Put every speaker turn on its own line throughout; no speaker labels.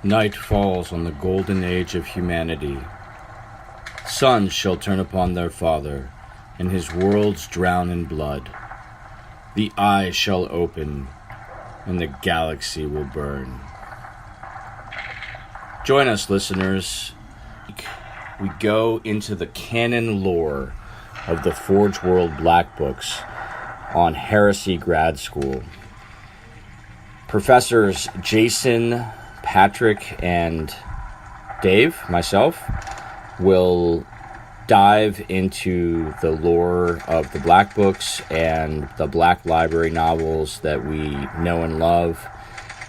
Night falls on the golden age of humanity. Sons shall turn upon their father, and his worlds drown in blood. The eye shall open, and the galaxy will burn. Join us, listeners. We go into the canon lore of the Forge World Black Books on Heresy Grad School. Professors Jason, Patrick, and Dave, myself, will dive into the lore of the Black Books and the Black Library novels that we know and love,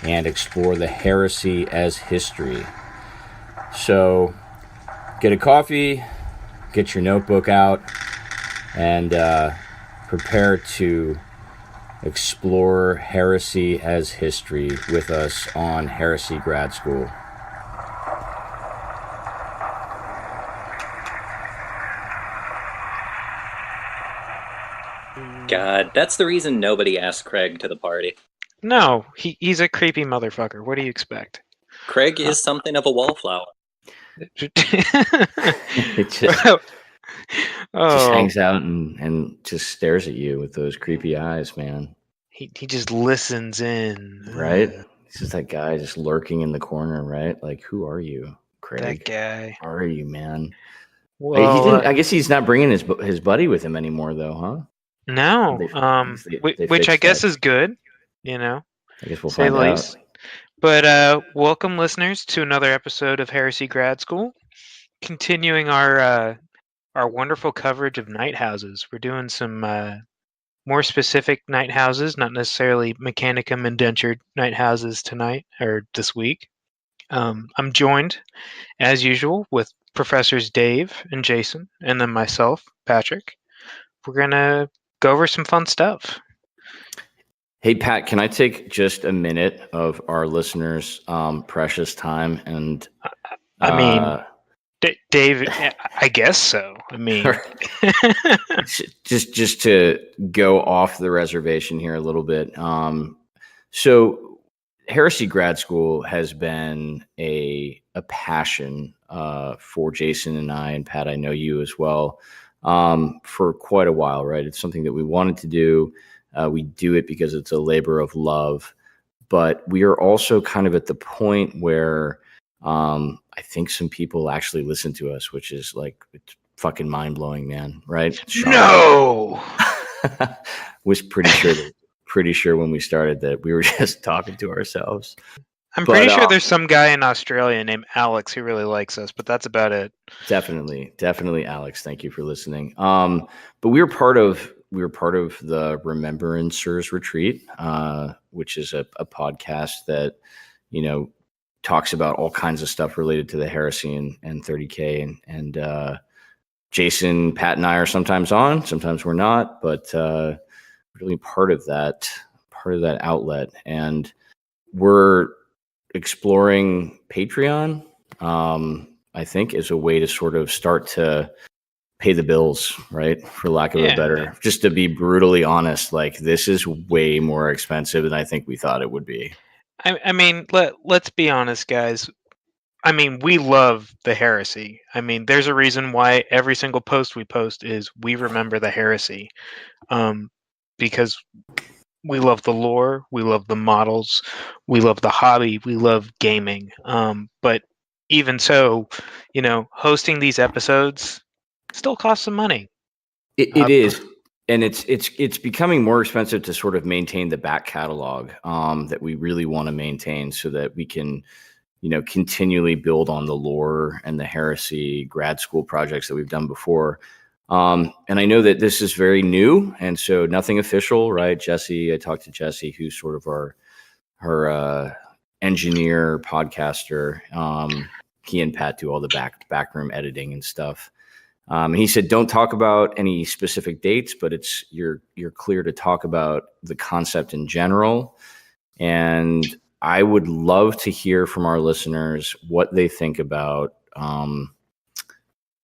and explore the heresy as history. So, get a coffee, get your notebook out, and prepare to explore heresy as history with us on Heresy Grad School.
God, that's the reason nobody asked Craig to the party.
No, he's a creepy motherfucker. What do you expect?
Craig is something of a wallflower.
It just hangs out and just stares at you with those creepy eyes, man.
He just listens in.
Right? He's just that guy just lurking in the corner, right? Like, who are you, Craig?
That guy.
Who are you, man?
Well,
he didn't. I guess he's not bringing his buddy with him anymore, though, huh?
No. Which I guess is good. You know.
I guess we'll find out.
But welcome, listeners, to another episode of Heresy Grad School. Continuing our wonderful coverage of night houses. We're doing some more specific night houses, not necessarily Mechanicum indentured night houses tonight or this week. I'm joined, as usual, with Professors Dave and Jason, and then myself, Patrick. We're going to go over some fun stuff.
Hey, Pat, can I take just a minute of our listeners' precious time? And
Dave, I guess so. I mean,
just to go off the reservation here a little bit. So Heresy Grad School has been a passion for Jason and I, and Pat, I know you as well, for quite a while, right? It's something that we wanted to do. We do it because it's a labor of love, but we are also kind of at the point where I think some people actually listen to us, which is like, it's fucking mind blowing, man. Right?
No,
was pretty sure when we started that we were just talking to ourselves.
I'm pretty sure there's some guy in Australia named Alex who really likes us, but that's about it.
Definitely, Alex. Thank you for listening. But we were part of the Remembrancers Retreat, which is a podcast that, you know, talks about all kinds of stuff related to the heresy and 30K, and Jason, Pat, and I are sometimes on, sometimes we're not, but really part of that outlet, and we're exploring Patreon. I think is a way to sort of start to pay the bills, right? For lack of a better, just to be brutally honest, like, this is way more expensive than I think we thought it would be.
I mean, let's be honest, guys. I mean, we love the heresy. I mean, there's a reason why every single post we post is we remember the heresy, because we love the lore, we love the models, we love the hobby, we love gaming. But even so, you know, hosting these episodes still costs some money.
It is. And it's becoming more expensive to sort of maintain the back catalog that we really want to maintain, so that we can, you know, continually build on the lore and the Heresy Grad School projects that we've done before. And I know that this is very new, and so nothing official, right? Jesse, I talked to Jesse, who's sort of her engineer, podcaster. He and Pat do all the backroom editing and stuff. And he said, don't talk about any specific dates, but you're clear to talk about the concept in general. And I would love to hear from our listeners what they think about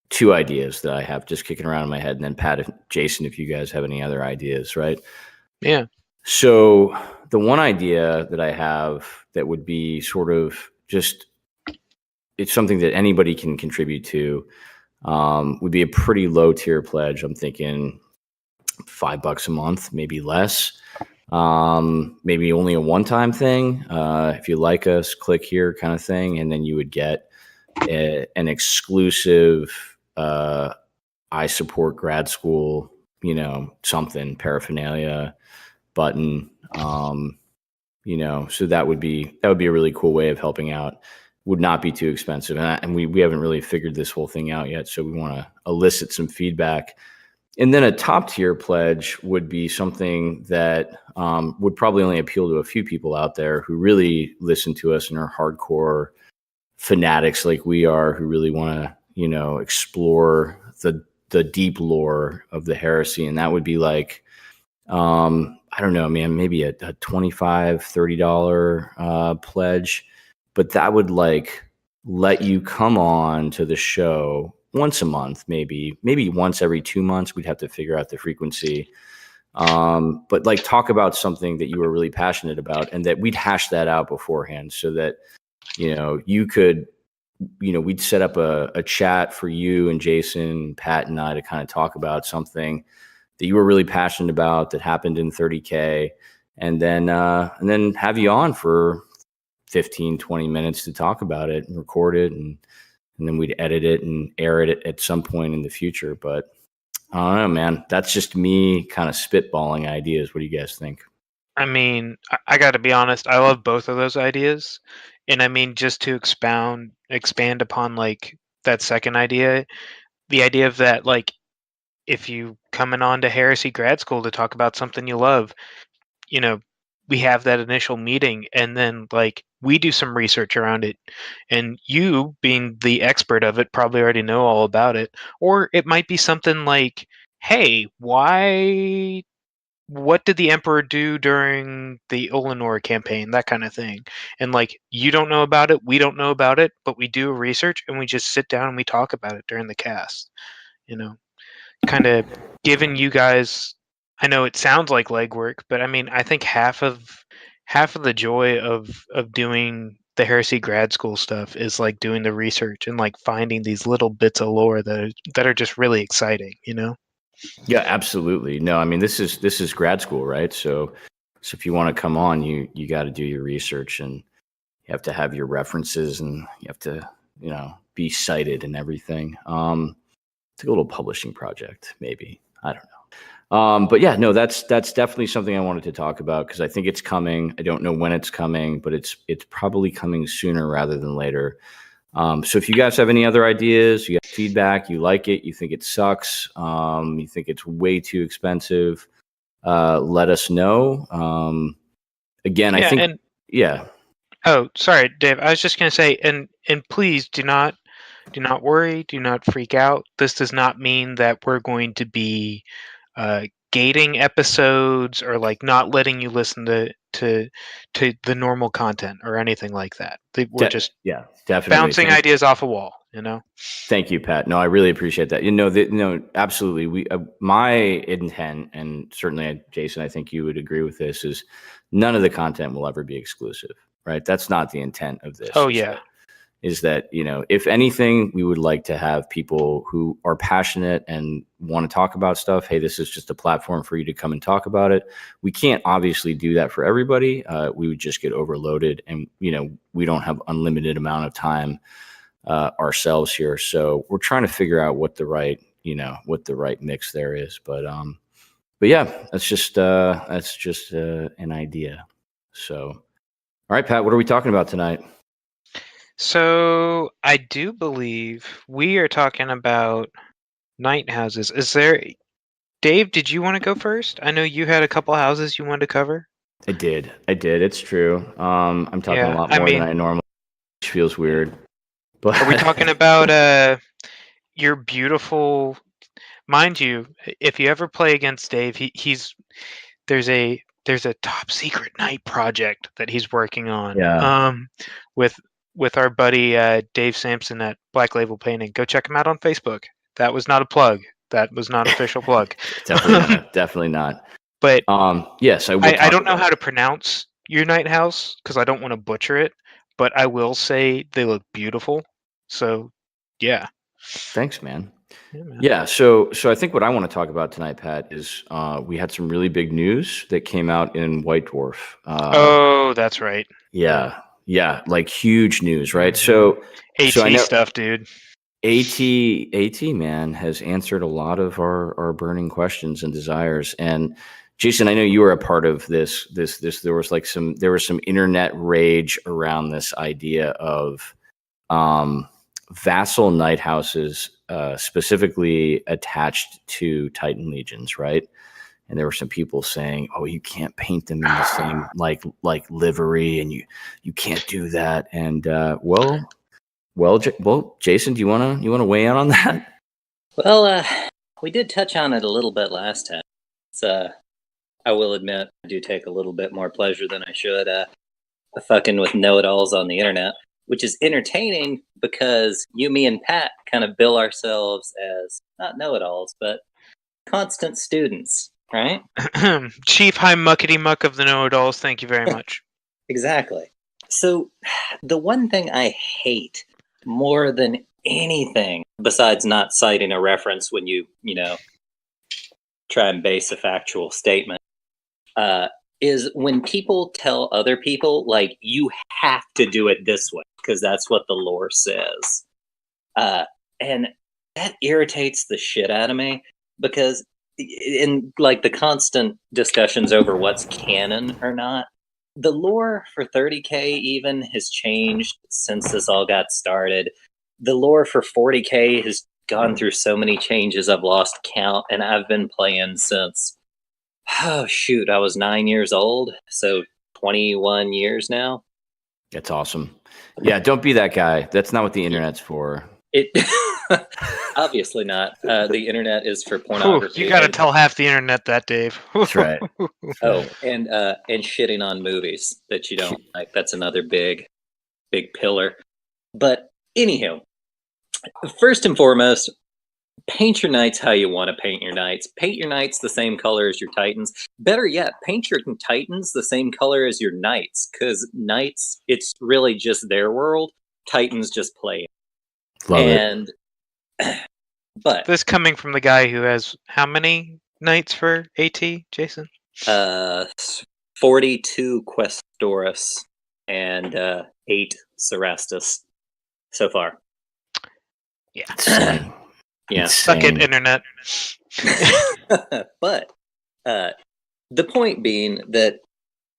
two ideas that I have just kicking around in my head. And then Pat, Jason, if you guys have any other ideas, right?
Yeah.
So the one idea that I have that would be sort of just it's something that anybody can contribute to. Would be a pretty low tier pledge. I'm thinking $5 a month, maybe less. Maybe only a one-time thing. If you like us, click here kind of thing. And then you would get an exclusive, I support grad school, something paraphernalia button. So that would be a really cool way of helping out. Would not be too expensive. And we haven't really figured this whole thing out yet. So we want to elicit some feedback. And then a top tier pledge would be something that would probably only appeal to a few people out there who really listen to us and are hardcore fanatics like we are, who really want to, explore the deep lore of the heresy. And that would be like, I don't know, man, maybe a $25, $30 pledge. But that would like let you come on to the show once a month, maybe once every 2 months. We'd have to figure out the frequency. But like talk about something that you were really passionate about, and that we'd hash that out beforehand so that, you could, we'd set up a chat for you and Jason, Pat and I to kind of talk about something that you were really passionate about that happened in 30K, and then have you on for 15, 20 minutes to talk about it and record it. And then we'd edit it and air it at some point in the future. But I don't know, man. That's just me kind of spitballing ideas. What do you guys think?
I mean, I got to be honest. I love both of those ideas, and I mean, just to expand upon like that second idea, the idea of that, like, if you coming on to Heresy Grad School to talk about something you love, we have that initial meeting, and then like we do some research around it, and you, being the expert of it, probably already know all about it. Or it might be something like, hey, what did the Emperor do during the Olenor campaign, that kind of thing. And like, you don't know about it, we don't know about it, but we do research and we just sit down and we talk about it during the cast, kind of giving you guys, I know it sounds like legwork, but I mean, I think half of the joy of doing the Heresy Grad School stuff is like doing the research and like finding these little bits of lore that are just really exciting,
Yeah, absolutely. No, I mean, this is grad school, right? So if you want to come on, you got to do your research, and you have to have your references, and you have to, be cited and everything. It's a little publishing project, maybe. I don't know. But yeah, no, that's definitely something I wanted to talk about, because I think it's coming. I don't know when it's coming, but it's probably coming sooner rather than later. So if you guys have any other ideas, you got feedback, you like it, you think it sucks, you think it's way too expensive, let us know. Again, I think, yeah.
Oh, sorry, Dave. I was just going to say, and please do not worry, do not freak out. This does not mean that we're going to be gating episodes or like not letting you listen to the normal content or anything like that. We're just
definitely
bouncing ideas off a wall,
Thank you, Pat. No, I really appreciate that. Absolutely. We, my intent, and certainly Jason, I think you would agree with this, is none of the content will ever be exclusive, right? That's not the intent of this.
Oh yeah.
Is that, if anything, we would like to have people who are passionate and want to talk about stuff. Hey, this is just a platform for you to come and talk about it. We can't obviously do that for everybody. We would just get overloaded, and, we don't have unlimited amount of time ourselves here. So we're trying to figure out what the right mix there is. But yeah, that's just an idea. So, all right, Pat, what are we talking about tonight?
So I do believe we are talking about night houses. Dave, did you want to go first? I know you had a couple houses you wanted to cover.
I did. It's true. I'm talking a lot more than I normally, which feels weird. But
are we talking about your beautiful, mind you, if you ever play against Dave, there's a top secret night project that he's working on.
Yeah.
With our buddy Dave Sampson at Black Label Painting. Go check him out on Facebook. That was not a plug. That was not an official plug.
Definitely not.
But
yes,
I don't know how to pronounce your night house because I don't want to butcher it. But I will say they look beautiful. So, yeah.
Thanks, man.
Yeah, man.
Yeah, so I think what I want to talk about tonight, Pat, is we had some really big news that came out in White Dwarf.
Oh, that's right.
Yeah, like huge news, right?
Mhm.
So I
AT
know
stuff, dude.
AT man has answered a lot of our burning questions and desires. And Jason, I know you were a part of this. There was some internet rage around this idea of Vassal night houses, specifically attached to Titan legions, right? And there were some people saying, "Oh, you can't paint them in the same like livery, and you can't do that." And Jason, do you wanna weigh in on that?
Well, we did touch on it a little bit last time. It's, I will admit, I do take a little bit more pleasure than I should fucking with know-it-alls on the internet, which is entertaining because you, me, and Pat kind of bill ourselves as not know-it-alls, but constant students, right?
Chief High Muckety Muck of the know-it-alls, thank you very much.
Exactly. So, the one thing I hate more than anything, besides not citing a reference when you try and base a factual statement, is when people tell other people, like, you have to do it this way because that's what the lore says. And that irritates the shit out of me because in like the constant discussions over what's canon or not, the lore for 30K even has changed since this all got started. The lore for 40K has gone through so many changes I've lost count, and I've been playing since, oh shoot, I was 9 years old, so 21 years now.
That's awesome. Yeah, don't be that guy. That's not what the internet's for.
It obviously not. The internet is for
Whew,
pornography.
you got to tell half the internet that, Dave.
That's right.
Oh, and shitting on movies that you don't like. That's another big pillar. But anywho, first and foremost, paint your knights how you want to paint your knights. Paint your knights the same color as your titans. Better yet, paint your titans the same color as your knights, because knights, it's really just their world. Titans just play.
Love it.
But
this coming from the guy who has how many knights for AT, Jason?
42 Questoris and 8 Cerastus so far.
Yeah.
Yeah.
Suck it, internet.
But the point being that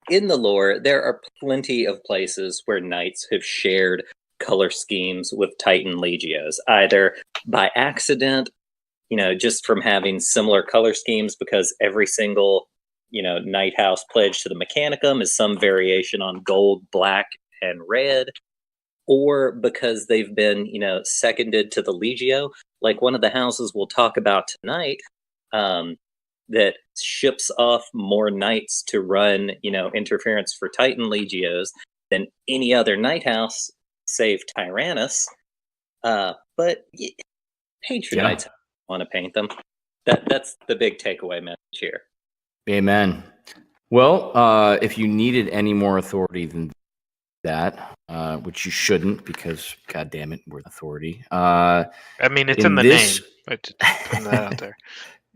in the lore, there are plenty of places where knights have shared color schemes with Titan Legios, either by accident, just from having similar color schemes because every single, Night House pledge to the Mechanicum is some variation on gold, black, and red, or because they've been, seconded to the Legio. Like one of the houses we'll talk about tonight, that ships off more knights to run, interference for Titan Legios than any other Night House, save Tyrannus. But paint your knights how you want to paint them. That's the big takeaway message here.
Amen. Well, if you needed any more authority than that, which you shouldn't, because God damn it, we're authority.
I mean, it's in the name, but putting that out there.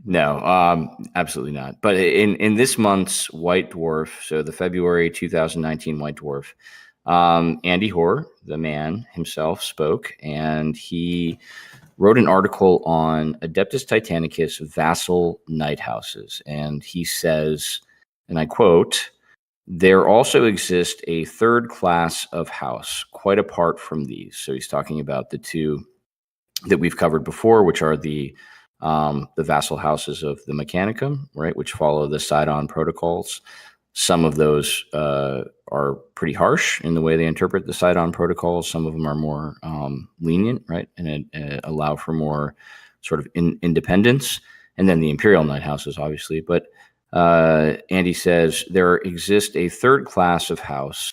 No, absolutely not. But in this month's White Dwarf, so the February 2019 White Dwarf, Andy Hoare, the man himself, spoke, and he wrote an article on Adeptus Titanicus Vassal Night Houses. And he says, and I quote, "There also exists a third class of house, quite apart from these." So he's talking about the two that we've covered before, which are the vassal houses of the Mechanicum, right, which follow the Sidon protocols. Some of those are pretty harsh in the way they interpret the Sidon protocols. Some of them are more lenient, right, and allow for more sort of independence. And then the Imperial Night Houses, obviously. But Andy says there exists a third class of house,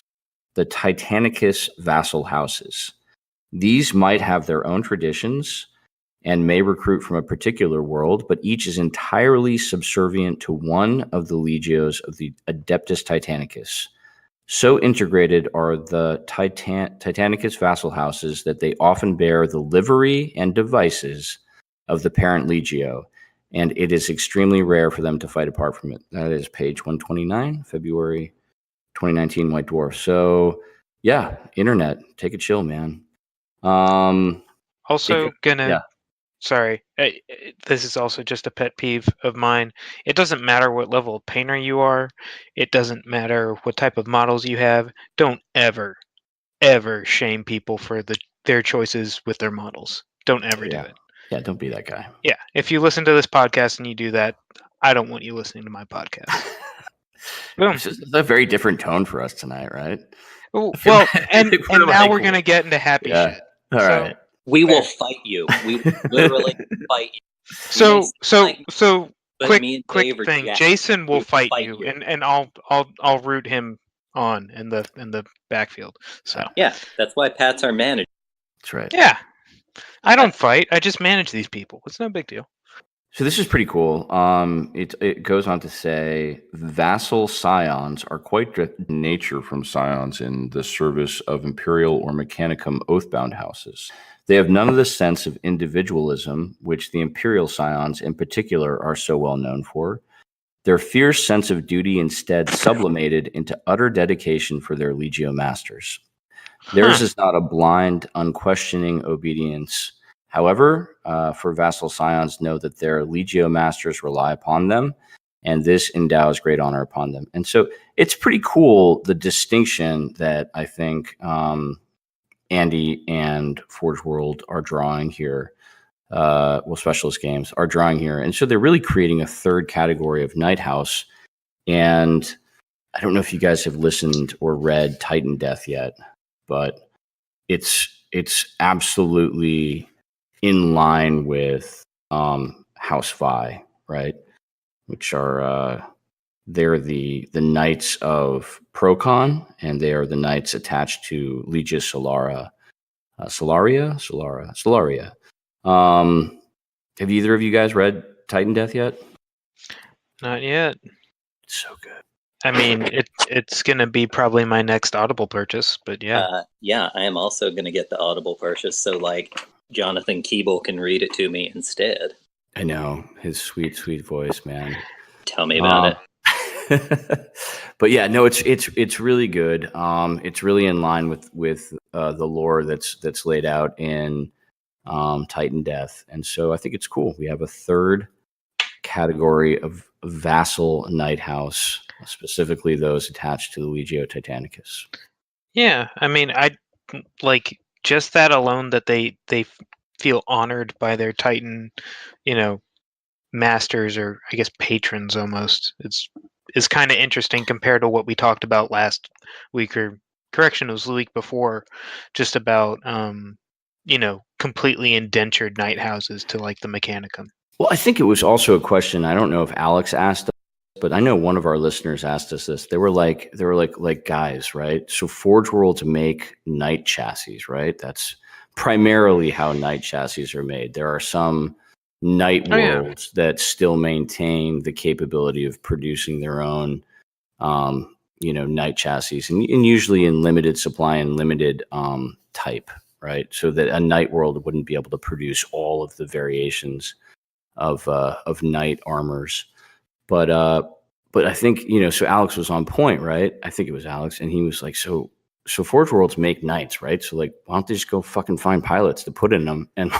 the Titanicus vassal houses. These might have their own traditions and may recruit from a particular world, but each is entirely subservient to one of the legios of the Adeptus Titanicus. So integrated are the Titanicus vassal houses that they often bear the livery and devices of the parent legio, and it is extremely rare for them to fight apart from it. That is page 129, February 2019, White Dwarf. So, yeah, internet, take a chill, man.
Also,
yeah.
Sorry, this is also just a pet peeve of mine. It doesn't matter what level of painter you are. It doesn't matter what type of models you have. Don't ever shame people for their choices with their models. Don't ever do it.
Yeah, don't be that guy.
Yeah, if you listen to this podcast and you do that, I don't want you listening to my podcast. Boom.
This is a very different tone for us tonight, right?
Well, and now we're going to get into happy shit.
All right.
We will fight you. We will literally fight you.
So
But
quick thing.
Jack,
Jason will fight you,
you.
and I'll root him on in the backfield. So
yeah, that's why Pat's our manager.
That's right.
Yeah, I don't fight. I just manage these people. It's no big deal.
So this is pretty cool. It goes on to say vassal scions are quite different in nature from scions in the service of imperial or mechanicum oathbound houses. They have none of the sense of individualism, which the imperial scions in particular are so well known for. Their fierce sense of duty instead sublimated into utter dedication for their legio masters. Theirs is not a blind, unquestioning obedience. However, for vassal scions, know that their legio masters rely upon them, and this endows great honor upon them. And so it's pretty cool, the distinction that I think Andy and Forge World are drawing here. Specialist Games are drawing here. And so they're really creating a third category of Night House. And I don't know if you guys have listened or read Titan Death yet, but it's absolutely in line with House Vi, right? Which are they're the knights of Procon, and they are the knights attached to Legia Solaria. Have either of you guys read Titan Death yet?
Not yet.
It's so good.
I mean, it's going to be probably my next Audible purchase, but yeah.
Yeah, I am also going to get the Audible purchase, so Jonathan Keeble can read it to me instead.
I know, his sweet, sweet voice, man.
Tell me about it.
But yeah, no, it's really good. It's really in line with the lore that's laid out in Titan Death, and so I think it's cool. We have a third category of vassal Night House, specifically those attached to the Legio Titanicus.
Yeah, I mean, I like just that alone, that they feel honored by their Titan, masters, or I guess patrons almost. It's kind of interesting compared to what we talked about last week, or correction, it was the week before, just about completely indentured night houses to like the Mechanicum.
Well, I think it was also a question. I don't know if Alex asked us, but I know one of our listeners asked us this. They were like, guys, right? So Forge Worlds make night chassis, right? That's primarily how night chassis are made. There are some night worlds that still maintain the capability of producing their own, night chassis, and usually in limited supply and limited type, right? So that a night world wouldn't be able to produce all of the variations of night armors. But I think, so Alex was on point, right? I think it was Alex, and he was like, so Forge Worlds make knights, right? So why don't they just go fucking find pilots to put in them and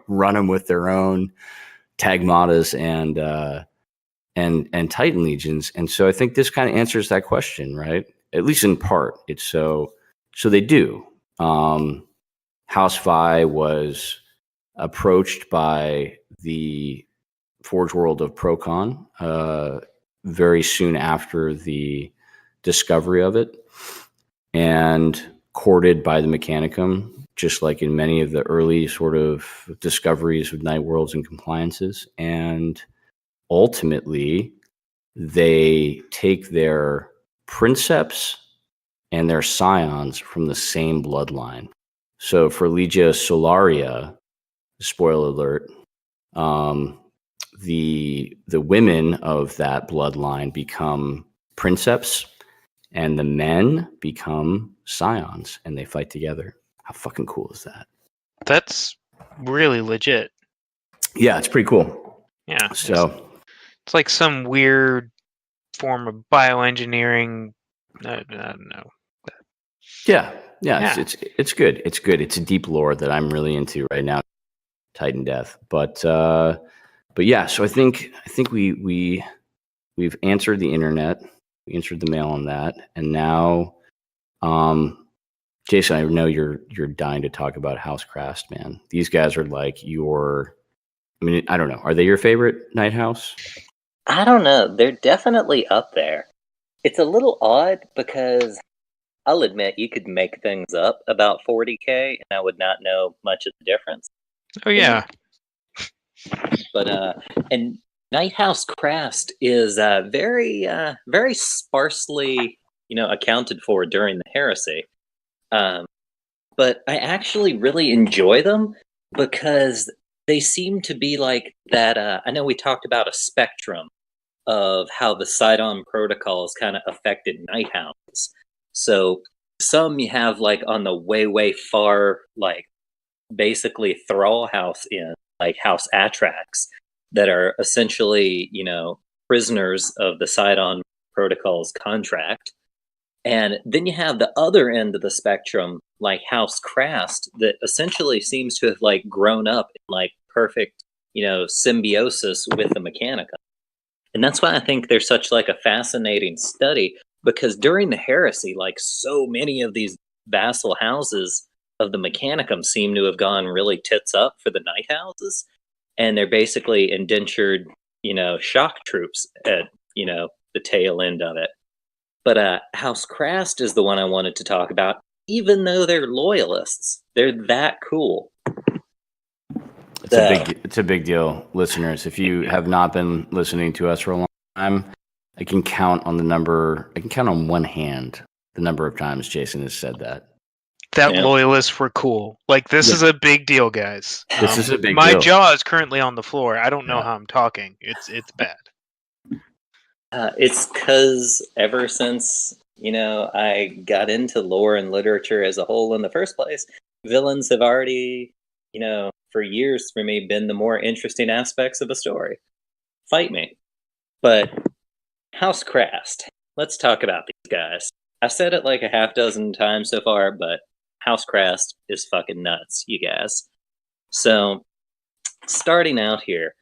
run them with their own Tagmatas and Titan Legions? And so I think this kind of answers that question, right? At least in part. It's so they do. House Vi was approached by the Forge World of Procon very soon after the discovery of it, and courted by the Mechanicum, just like in many of the early sort of discoveries of night worlds and compliances. And ultimately, they take their princeps and their scions from the same bloodline. So for Legia Solaria, spoiler alert, the women of that bloodline become princeps, and the men become scions and they fight together. How fucking cool is that?
That's really legit.
Yeah, it's pretty cool.
Yeah.
So
it's like some weird form of bioengineering. I don't know.
yeah,
Yeah.
it's good. It's good. It's a deep lore that I'm really into right now. Titan Death, but yeah. So I think we've answered the internet. We answered the mail on that, and now, Jason, I know you're dying to talk about House Krast, man. These guys are like your. I mean, I don't know. Are they your favorite Night House?
I don't know. They're definitely up there. It's a little odd because I'll admit you could make things up about 40K and I would not know much of the difference.
Oh yeah.
But and Night House Krast is very sparsely, accounted for during the Heresy. But I actually really enjoy them because they seem to be like that. I know we talked about a spectrum of how the Sidon protocols kind of affected Night Houses. So some you have like on the way far, like basically Thrall House in, like House Atrax, that are essentially, prisoners of the Sidon protocol's contract. And then you have the other end of the spectrum, like House Krast, that essentially seems to have like grown up in like perfect, symbiosis with the Mechanicum. And that's why I think they're such like a fascinating study, because during the Heresy, like so many of these vassal houses of the Mechanicum seem to have gone really tits up for the Night Houses. And they're basically indentured, shock troops at, the tail end of it. But House Krast is the one I wanted to talk about, even though they're loyalists. They're that cool.
It's a big deal, listeners. If you have not been listening to us for a long time, I can count on one hand the number of times Jason has said that.
That loyalists were cool. Like this is a big deal, guys.
This is a big deal.
My jaw is currently on the floor. I don't know how I'm talking. It's bad.
It's because ever since, I got into lore and literature as a whole in the first place, villains have already, for years for me, been the more interesting aspects of a story. Fight me. But House Krast, let's talk about these guys. I've said it like a half dozen times so far, but House Krast is fucking nuts, you guys. So, starting out here,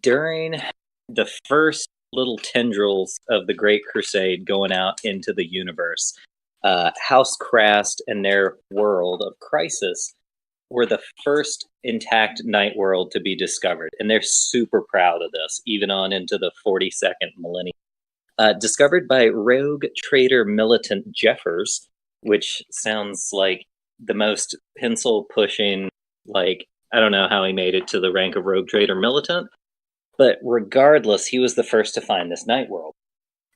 during the first little tendrils of the Great Crusade going out into the universe, House Krast and their world of Crisis were the first intact night world to be discovered. And they're super proud of this, even on into the 42nd millennium. Discovered by rogue trader militant Jeffers, which sounds like the most pencil-pushing, like, I don't know how he made it to the rank of rogue trader militant, but regardless, he was the first to find this night world.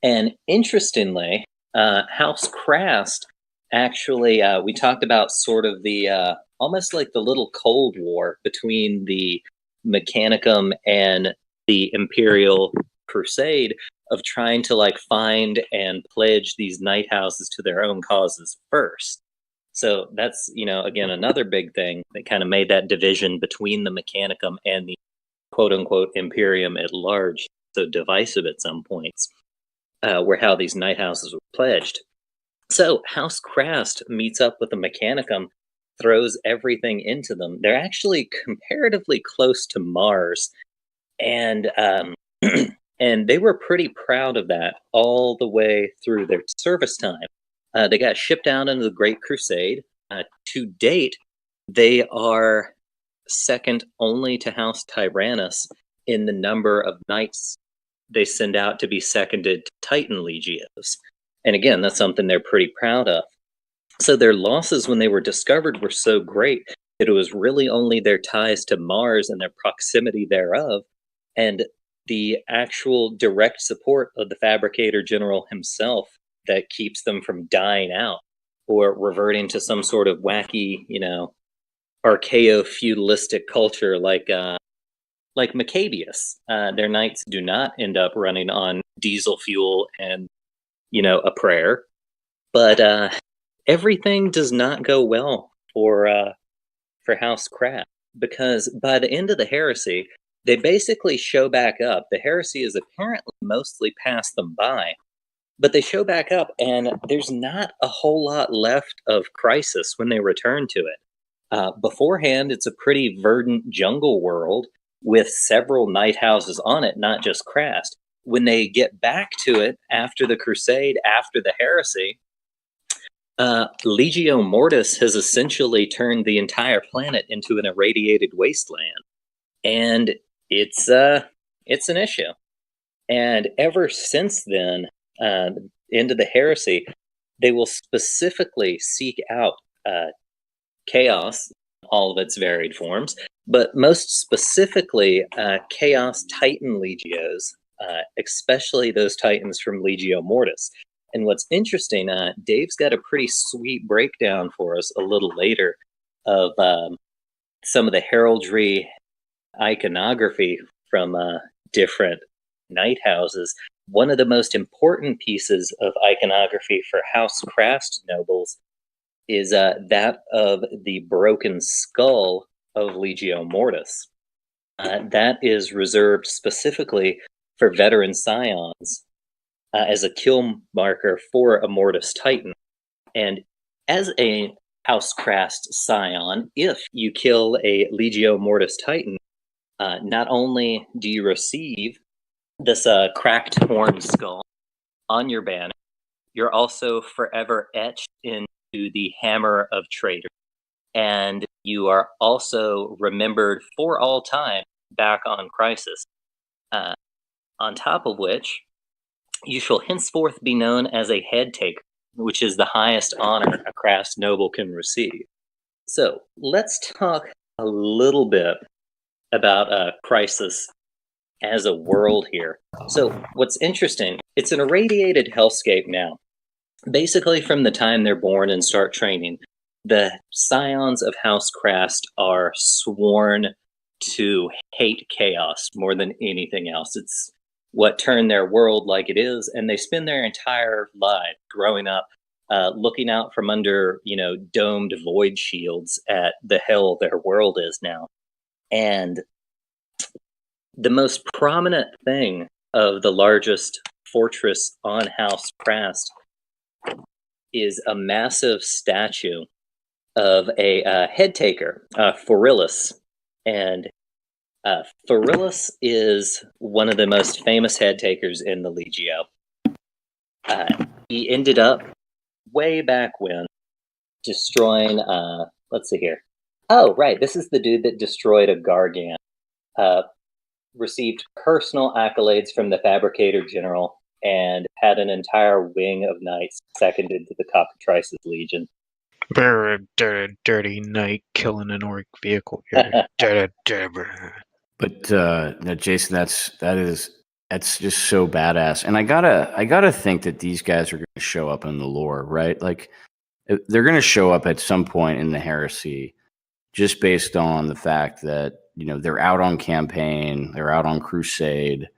And interestingly, House Krast actually, we talked about sort of the, almost like the little Cold War between the Mechanicum and the Imperial Crusade of trying to like find and pledge these night houses to their own causes first. So that's, again, another big thing that kind of made that division between the Mechanicum and the quote unquote Imperium at large so divisive at some points, were how these night houses were pledged. So House Krast meets up with the Mechanicum, throws everything into them. They're actually comparatively close to Mars, and and they were pretty proud of that all the way through their service time. They got shipped out into the Great Crusade. To date, they are second only to House Tyrannus in the number of knights they send out to be seconded to Titan Legios. And again, that's something they're pretty proud of. So their losses when they were discovered were so great that it was really only their ties to Mars and their proximity thereof, and the actual direct support of the Fabricator General himself that keeps them from dying out or reverting to some sort of wacky, archaeo-feudalistic culture like Maccabeus. Their knights do not end up running on diesel fuel and a prayer. But everything does not go well for House Krast, because by the end of the Heresy, they basically show back up. The Heresy is apparently mostly passed them by, but they show back up, and there's not a whole lot left of Crisis when they return to it. Beforehand, it's a pretty verdant jungle world with several night houses on it, not just Krast. When they get back to it after the Crusade, after the Heresy, Legio Mortis has essentially turned the entire planet into an irradiated wasteland, and it's an issue. And ever since then, into the Heresy, they will specifically seek out chaos, all of its varied forms, but most specifically, Chaos Titan Legios, especially those Titans from Legio Mortis. And what's interesting, Dave's got a pretty sweet breakdown for us a little later of some of the heraldry iconography from different night houses. One of the most important pieces of iconography for House Krast nobles is that of the broken skull of Legio Mortis. That is reserved specifically for veteran scions as a kill marker for a Mortis Titan. And as a House Krast scion, if you kill a Legio Mortis Titan, not only do you receive this cracked horn skull on your banner, you're also forever etched into the Hammer of Traitors. And you are also remembered for all time back on Crisis. On top of which, you shall henceforth be known as a head taker, which is the highest honor a Krast noble can receive. So let's talk a little bit about Crisis as a world here. So what's interesting, it's an irradiated hellscape now. Basically, from the time they're born and start training, the scions of House Krast are sworn to hate chaos more than anything else. It's what turned their world like it is, and they spend their entire life growing up looking out from under, domed void shields at the hell their world is now. And the most prominent thing of the largest fortress on House Krast is a massive statue of a head taker, Forilus. And Forilus is one of the most famous head takers in the Legio. He ended up way back when destroying, let's see here. Oh, right, this is the dude that destroyed a Gargant. Received personal accolades from the Fabricator General and had an entire wing of knights seconded to the Cockatrice's Legion.
Dirty knight killing an orc vehicle.
But no, Jason, that's just so badass. And I gotta think that these guys are going to show up in the lore, right? Like they're going to show up at some point in the Heresy, just based on the fact that they're out on campaign, they're out on crusade.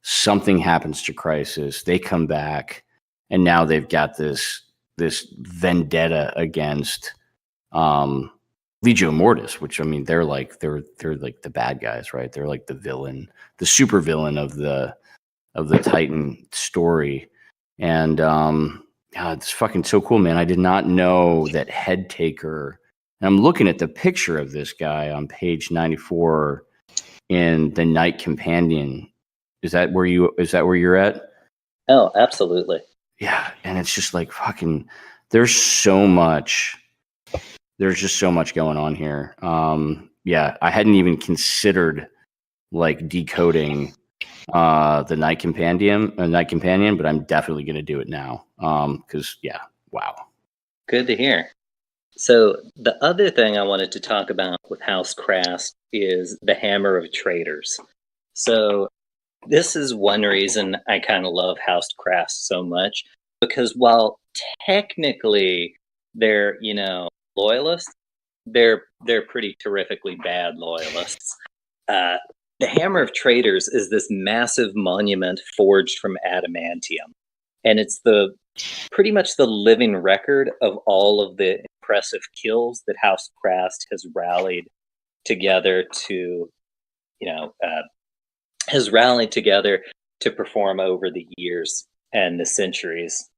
Something happens to Crisis, they come back, and now they've got this vendetta against Legio Mortis, which they're like the bad guys, right? They're like the villain, the super villain of the Titan story. And God, it's fucking so cool, man. I did not know that head taker. And I'm looking at the picture of this guy on page 94 in the Knight Companion. Is that where you're at?
Oh, absolutely.
Yeah, and it's just like fucking. There's just so much going on here. Yeah, I hadn't even considered like decoding the Knight Companion, but I'm definitely going to do it now. Because yeah, wow.
Good to hear. So the other thing I wanted to talk about with House Krast is the Hammer of Traitors. So this is one reason I kind of love House Krast so much, because while technically they're, loyalists, they're pretty terrifically bad loyalists. The Hammer of Traitors is this massive monument forged from adamantium. and it's the pretty much the living record of all of the impressive kills that House Krast has rallied together to, perform over the years and the centuries.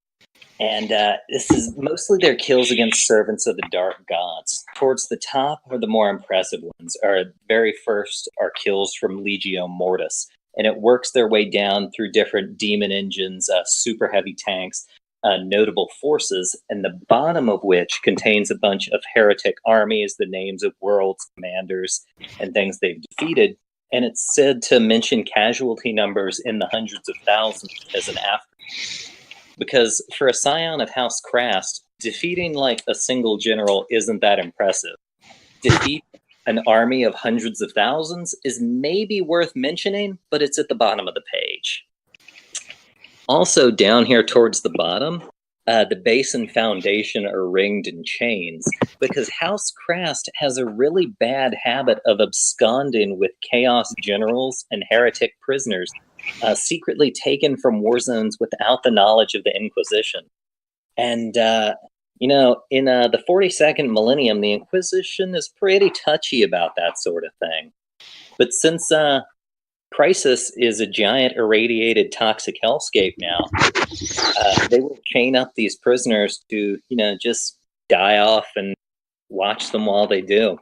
And this is mostly their kills against servants of the dark gods. Towards the top, or the more impressive ones, are very first are kills from Legio Mortis, and it works their way down through different demon engines, super heavy tanks, notable forces, and the bottom of which contains a bunch of heretic armies, the names of worlds, commanders, and things they've defeated. And it's said to mention casualty numbers in the hundreds of thousands as an afterthought. Because for a scion of House Krast, defeating like a single general isn't that impressive. Defeat an army of hundreds of thousands is maybe worth mentioning, but it's at the bottom of the page. Also, down here towards the bottom, the base and foundation are ringed in chains because House Krast has a really bad habit of absconding with chaos generals and heretic prisoners secretly taken from war zones without the knowledge of the Inquisition. And, in the 42nd millennium, the Inquisition is pretty touchy about that sort of thing. But since Crisis is a giant irradiated toxic hellscape now, they will chain up these prisoners to, just die off and watch them while they do.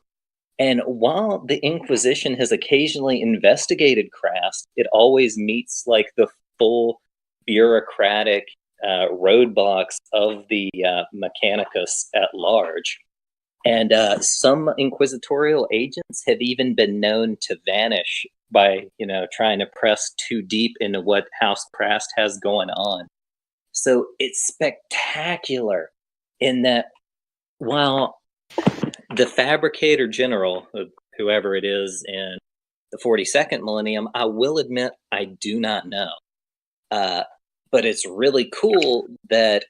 And while the Inquisition has occasionally investigated Krast, it always meets like the full bureaucratic roadblocks of the Mechanicus at large. And some inquisitorial agents have even been known to vanish by, trying to press too deep into what House Krast has going on. So it's spectacular in that while the Fabricator General, whoever it is in the 42nd millennium, I will admit I do not know. But it's really cool that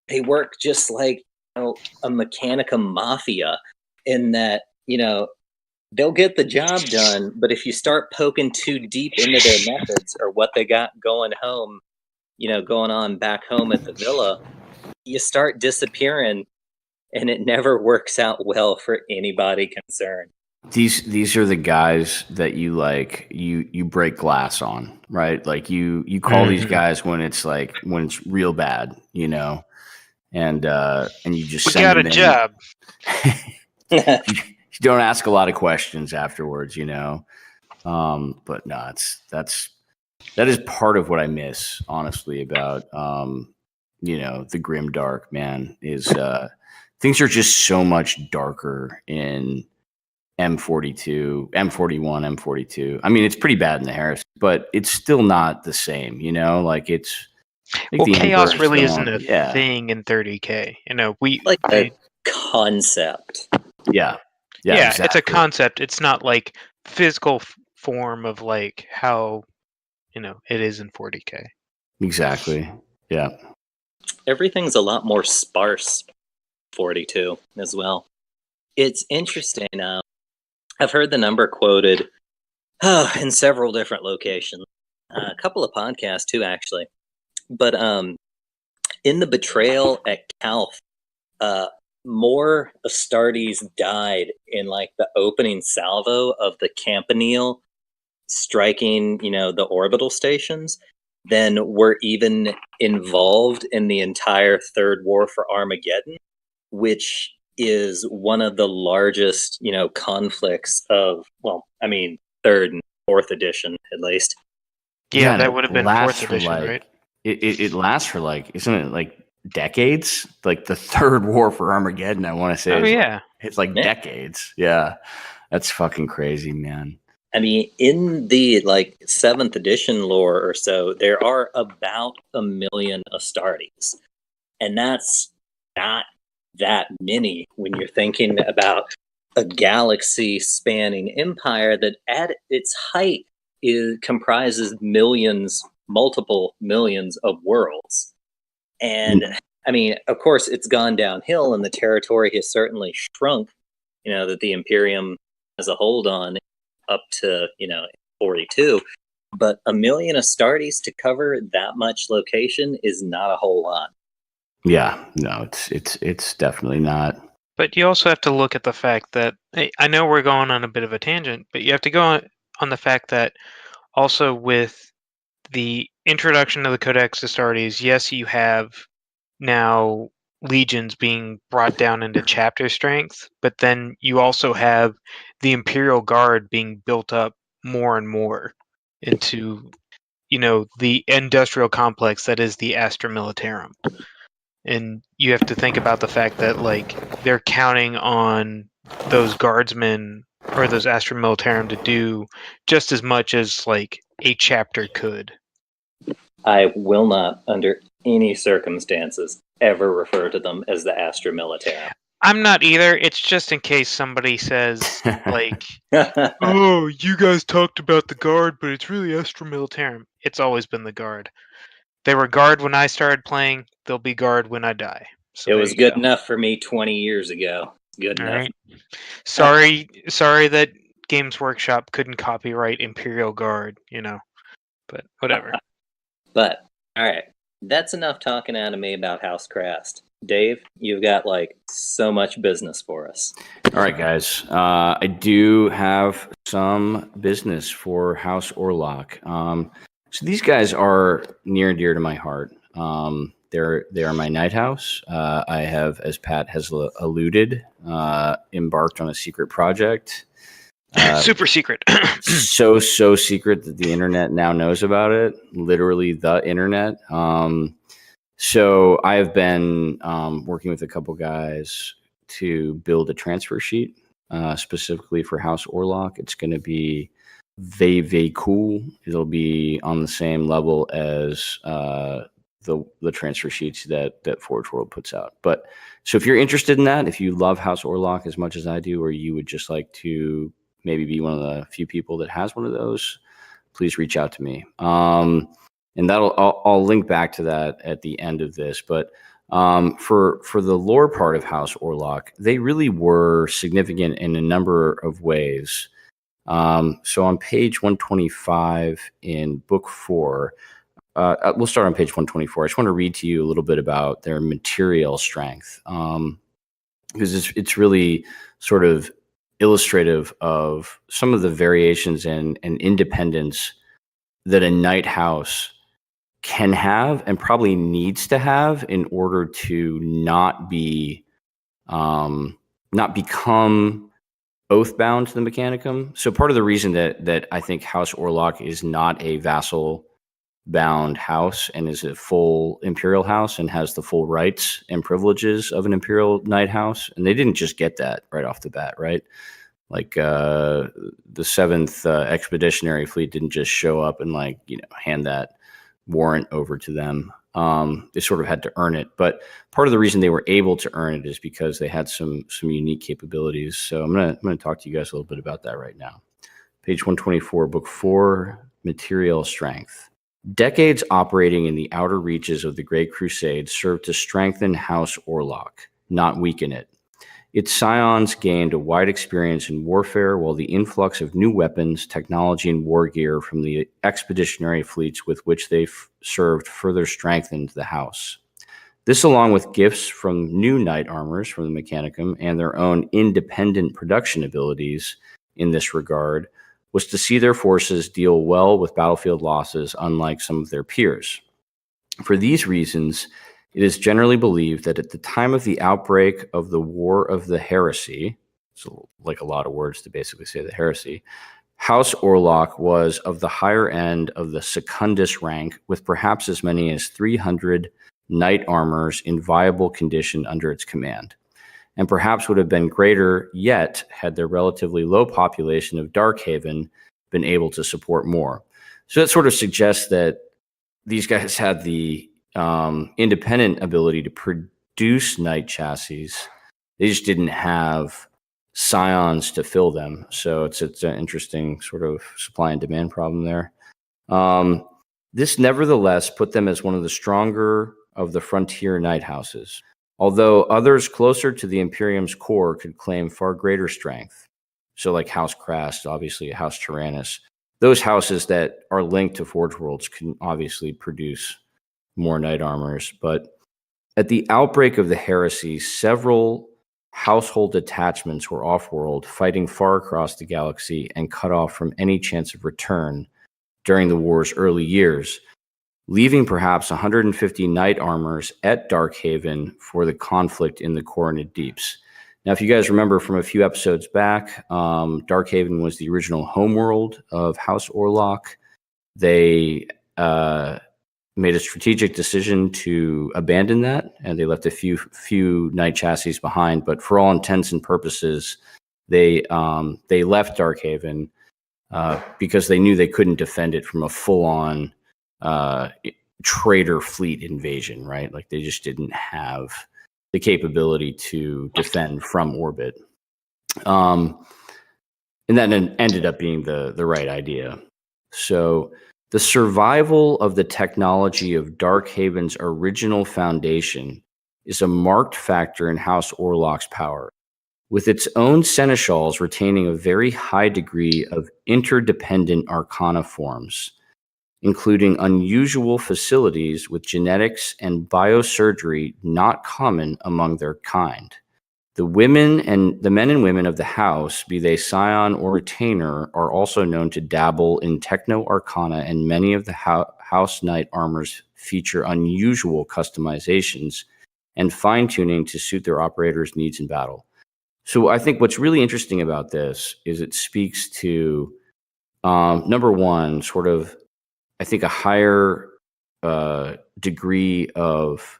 they work just like a Mechanica mafia in that, they'll get the job done, but if you start poking too deep into their methods or what they got going on back home at the villa, you start disappearing. And it never works out well for anybody concerned.
These are the guys that you like you break glass on, right? Like you call these guys when it's real bad, and you just
we got a job.
You don't ask a lot of questions afterwards, But no, that is part of what I miss, honestly, about the grim dark, man, is things are just so much darker in M42, M41, M42. I mean, it's pretty bad in the Heresy, but it's still not the same, it's...
chaos really isn't a thing in 30K.
A concept.
Yeah,
exactly. It's a concept. It's not like physical form of like how, it is in 40K.
Exactly, yeah.
Everything's a lot more sparse 42 as well. It's interesting. I've heard the number quoted in several different locations, a couple of podcasts too, actually. But in the betrayal at Calf, more Astartes died in like the opening salvo of the Campanile striking, the orbital stations than were even involved in the entire Third War for Armageddon, which is one of the largest, conflicts of, third and fourth edition, at least.
Yeah, that would have been fourth edition, right?
It lasts for isn't it like decades? Like the Third War for Armageddon, I want to say.
Oh, yeah.
It's decades. Yeah. That's fucking crazy, man.
I mean, in the 7th edition lore or so, there are about 1 million Astartes. And that's not that many when you're thinking about a galaxy spanning empire that at its height comprises multiple millions of worlds. And I mean, of course, it's gone downhill and the territory has certainly shrunk, that the Imperium has a hold on up to, 42. but 1 million Astartes to cover that much location is not a whole lot.
Yeah, no, it's definitely not.
But you also have to look at the fact that I know we're going on a bit of a tangent, but you have to go on the fact that also with the introduction of the Codex Astartes, yes, you have now legions being brought down into chapter strength, but then you also have the Imperial Guard being built up more and more into, the industrial complex that is the Astra Militarum. And you have to think about the fact that, like, they're counting on those guardsmen or those Astra Militarum to do just as much as, like, a chapter could.
I will not, under any circumstances, ever refer to them as the Astra Militarum.
I'm not either. It's just in case somebody says, like, oh, you guys talked about the Guard, but it's really Astra Militarum. It's always been the Guard. They were Guard when I started playing. They'll be Guard when I die. So
it was good enough for me 20 years ago. Good
All
enough.
Right. Sorry that Games Workshop couldn't copyright Imperial Guard, but whatever.
But, all right. That's enough talking out of me about House Krast. Dave, you've got, so much business for us.
All right, guys. I do have some business for House Orhlacc. So these guys are near and dear to my heart. They are my night house. I have, as Pat has alluded, embarked on a secret project.
Super secret.
so secret that the internet now knows about it. Literally the internet. So I have been working with a couple guys to build a transfer sheet specifically for House Orhlacc. It's going to be very, very cool. It'll be on the same level as the transfer sheets that Forge World puts out. But so if you're interested in that, if you love House Orhlacc as much as I do, or you would just like to maybe be one of the few people that has one of those, please reach out to me. And I'll link back to that at the end of this. But for the lore part of House Orhlacc, they really were significant in a number of ways. So on page 125 in book 4, we'll start on page 124. I just want to read to you a little bit about their material strength, because it's really sort of illustrative of some of the variations and independence that a night house can have and probably needs to have in order to not become oath-bound to the Mechanicum. So part of the reason that I think House Orhlacc is not a vassal-bound house and is a full Imperial house and has the full rights and privileges of an Imperial Knight house, and they didn't just get that right off the bat, right? Like the 7th Expeditionary Fleet didn't just show up and hand that warrant over to them. They sort of had to earn it, but part of the reason they were able to earn it is because they had some unique capabilities. So I'm gonna talk to you guys a little bit about that right now. Page 124, book 4, material strength. Decades operating in the outer reaches of the Great Crusade served to strengthen House Orhlacc, not weaken it. Its scions gained a wide experience in warfare, while the influx of new weapons, technology, and war gear from the expeditionary fleets with which they served further strengthened the house. This, along with gifts from new knight armors from the Mechanicum and their own independent production abilities in this regard, was to see their forces deal well with battlefield losses, unlike some of their peers. For these reasons, it is generally believed that at the time of the outbreak of the War of the Heresy, so like a lot of words to basically say the heresy, House Orhlacc was of the higher end of the secundus rank, with perhaps as many as 300 knight armors in viable condition under its command, and perhaps would have been greater yet had their relatively low population of Darkhaven been able to support more. So that sort of suggests that these guys had the independent ability to produce knight chassis. They just didn't have scions to fill them. So it's an interesting sort of supply and demand problem there. This nevertheless put them as one of the stronger of the frontier knight houses, although others closer to the Imperium's core could claim far greater strength. So like House Krast, obviously House Tyrannus. those houses that are linked to Forge Worlds can obviously produce more knight armors. But at the outbreak of the heresy, several household detachments were off-world, fighting far across the galaxy and cut off from any chance of return during the war's early years, leaving perhaps 150 knight armors at Darkhaven for the conflict in the Coronid Deeps. Now, if you guys remember from a few episodes back, Darkhaven was the original homeworld of House Orhlacc. They made a strategic decision to abandon that, and they left a few knight chassis behind. But for all intents and purposes, they left Darkhaven because they knew they couldn't defend it from a full-on traitor fleet invasion, right? Like they just didn't have the capability to defend from orbit. And that ended up being the right idea. So the survival of the technology of Darkhaven's original foundation is a marked factor in House Orhlacc's power, with its own seneschals retaining a very high degree of interdependent arcana forms, including unusual facilities with genetics and biosurgery not common among their kind. The men and women of the house, be they scion or retainer, are also known to dabble in techno-arcana, and many of the house knight armors feature unusual customizations and fine-tuning to suit their operators' needs in battle. So I think what's really interesting about this is it speaks to, number one, sort of, I think, a higher degree of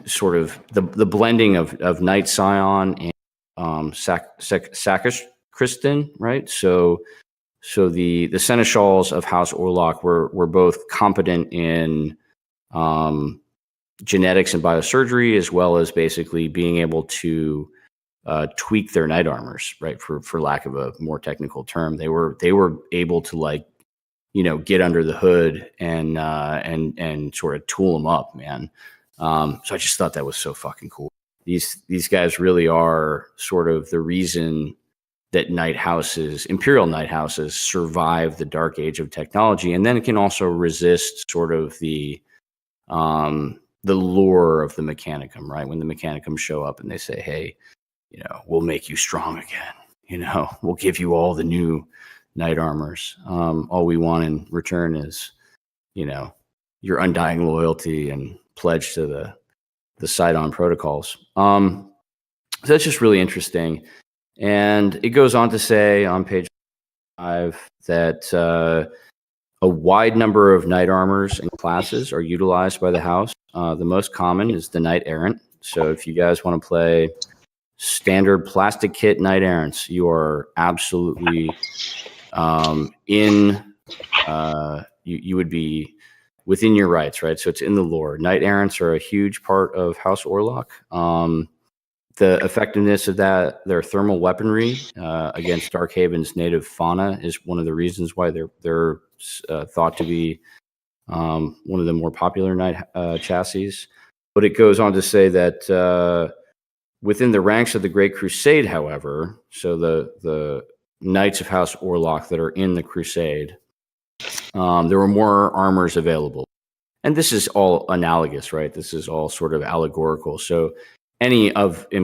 sort of the blending of Knight Scion and Sacristan, right? So the seneschals of House Orhlacc were both competent in genetics and biosurgery, as well as basically being able to tweak their knight armors, right? For lack of a more technical term, they were able to, like, you know, get under the hood and sort of tool them up, man. So I just thought that was so fucking cool. These guys really are sort of the reason that imperial knight houses survive the dark age of technology, and then it can also resist sort of the lure of the Mechanicum, right? When the Mechanicum show up and they say, hey, you know, we'll make you strong again. You know, we'll give you all the new knight armors. All we want in return is, you know, your undying loyalty and pledge to the Sidon protocols. So that's just really interesting. And it goes on to say on page 5 that a wide number of knight armors and classes are utilized by the house. The most common is the Knight Errant. So if you guys want to play standard plastic kit Knight Errants, you are absolutely you would be within your rights, right? So it's in the lore. Knight Errants are a huge part of House Orhlacc. The effectiveness of their thermal weaponry against Darkhaven's native fauna is one of the reasons why they're thought to be one of the more popular knight chassis. But it goes on to say that within the ranks of the Great Crusade, however, so the Knights of House Orhlacc that are in the Crusade, there were more armors available. And this is all analogous, right? This is all sort of allegorical. So any of the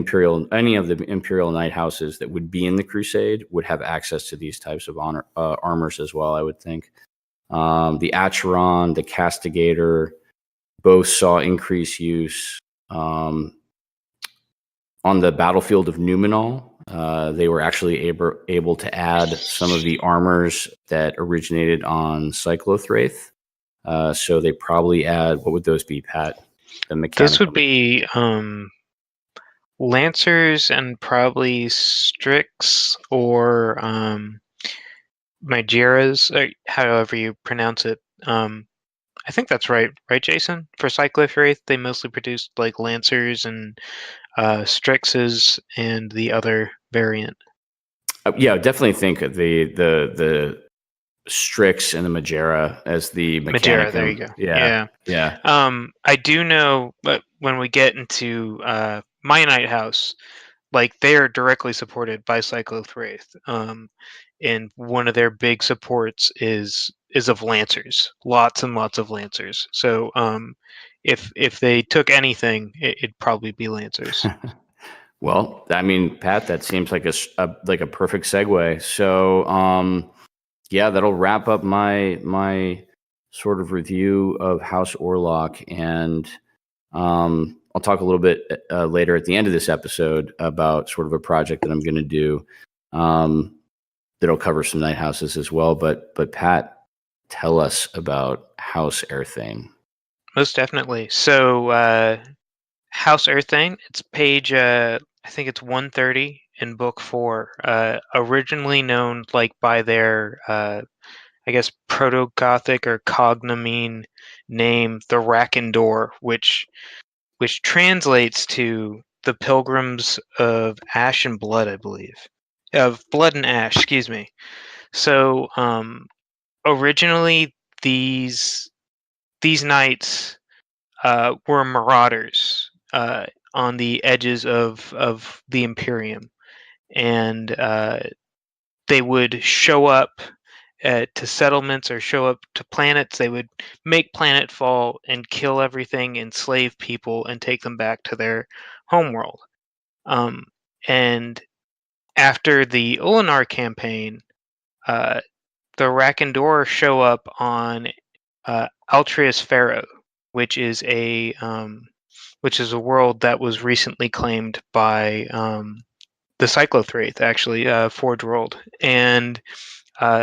Imperial Knight houses that would be in the Crusade would have access to these types of armors as well, I would think. The Acheron, the Castigator, both saw increased use. On the battlefield of Numenal, they were actually able to add some of the armors that originated on Cyclothraith. So they probably add, what would those be, Pat?
This would be Lancers and probably Strix or Mygeras, or however you pronounce it. I think that's right, Jason? For Cyclothraith, they mostly produced like Lancers and Strixes and the other variant.
Yeah, I definitely think the Strix and the Magera as the Mechanicum.
Magera, there you go.
Yeah.
I do know, but when we get into my Knight House, like they are directly supported by Cyclothraith. and one of their big supports is of lancers, lots and lots of lancers. So if they took anything, it'd probably be lancers.
Well, I mean, Pat, that seems like a perfect segue. So, yeah, that'll wrap up my sort of review of House Orhlacc, and I'll talk a little bit later at the end of this episode about sort of a project that I'm going to do that'll cover some night houses as well. But Pat, tell us about House Earthane.
Most definitely. So House Earthane, it's page I think it's 130 in book 4. Originally known like by their I guess proto-Gothic or cognomen name, the Wræken Dreor, which translates to the Pilgrims of Ash and Blood, I believe. Of Blood and Ash, excuse me. So originally these knights were marauders on the edges of the Imperium, and they would show up to settlements or show up to planets. They would make planetfall and kill everything, enslave people, and take them back to their homeworld. And after the Ulinar campaign, the Wræken Dreor show up on Altrius Pharaoh, which is a world that was recently claimed by the Cyclothraith, actually, Forge World, and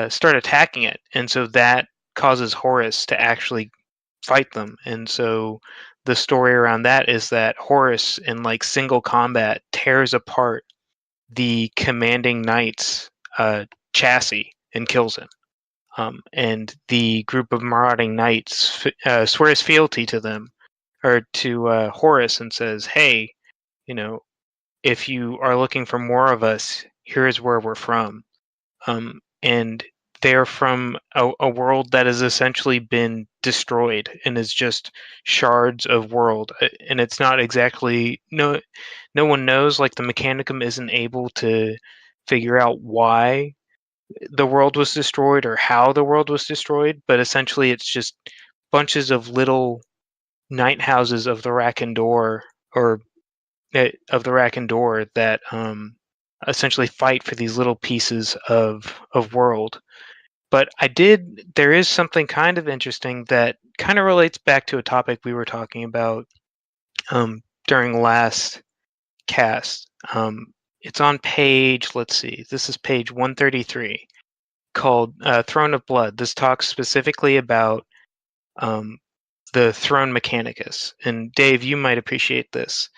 start attacking it. And so that causes Horus to actually fight them. And so the story around that is that Horus, in like single combat, tears apart the commanding knight's chassis and kills him. And the group of marauding knights swears fealty to them, or to Horus, and says, "Hey, you know, if you are looking for more of us, here's where we're from." And they're from a world that has essentially been destroyed and is just shards of world. And it's not exactly no one knows. Like the Mechanicum isn't able to figure out why the world was destroyed or how the world was destroyed, but essentially it's just bunches of little night houses of the Wræken Dreor, or of the Wræken Dreor, that essentially fight for these little pieces of world. But there is something kind of interesting that kind of relates back to a topic we were talking about during last cast. It's on page, let's see, this is page 133, called Throne of Blood. This talks specifically about the Throne Mechanicus. And Dave, you might appreciate this.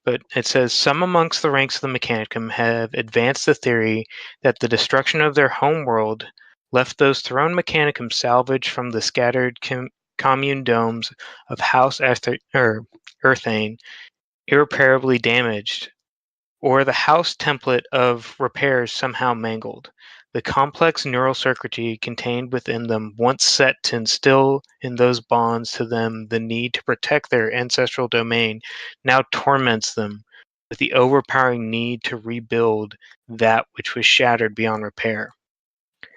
But it says, some amongst the ranks of the Mechanicum have advanced the theory that the destruction of their homeworld left those Throne Mechanicum salvaged from the scattered commune domes of House Earthane irreparably damaged, or the house template of repairs somehow mangled. The complex neural circuitry contained within them once set to instill in those bonds to them the need to protect their ancestral domain now torments them with the overpowering need to rebuild that which was shattered beyond repair.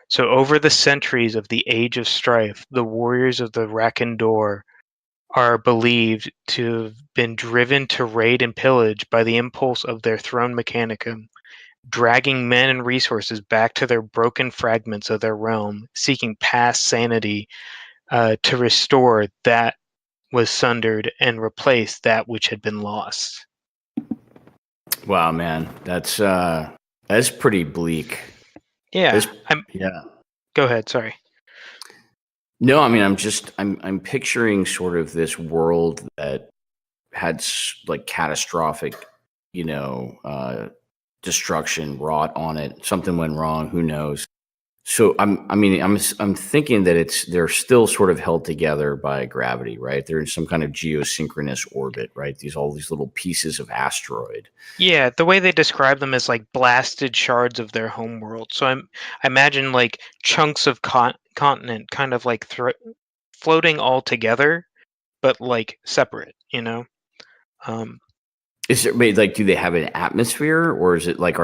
So over the centuries of the Age of Strife, the warriors of the Wræken Dreor are believed to have been driven to raid and pillage by the impulse of their Throne Mechanicum, dragging men and resources back to their broken fragments of their realm, seeking past sanity to restore that was sundered and replace that which had been lost.
Wow, man, that's pretty bleak.
Yeah,
yeah.
Go ahead. Sorry.
No, I mean, I'm picturing sort of this world that had like catastrophic, destruction wrought on it. Something went wrong. Who knows? So I'm thinking that they're still sort of held together by gravity, right? They're in some kind of geosynchronous orbit, right? All these little pieces of asteroid.
Yeah, the way they describe them is like blasted shards of their homeworld. So I imagine like chunks of continent kind of like floating all together, but like separate, you know?
Is it like, do they have an atmosphere, or is it like,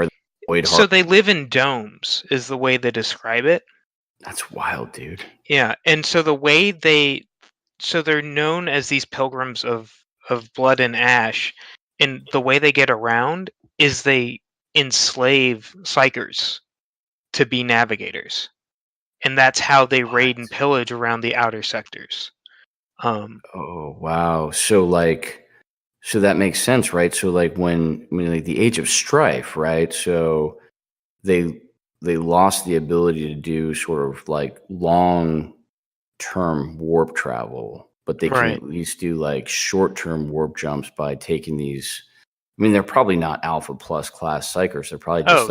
So they live in domes, is the way they describe it.
That's wild, dude.
Yeah, and so they're known as these pilgrims of blood and ash, and the way they get around is they enslave psychers to be navigators, and that's how they raid and pillage around the outer sectors.
Oh wow! So that makes sense, right? So when like the Age of Strife, right? So they lost the ability to do sort of like long term warp travel, but they can at least do like short term warp jumps by taking these. I mean, they're probably not Alpha Plus class psychers. They're probably just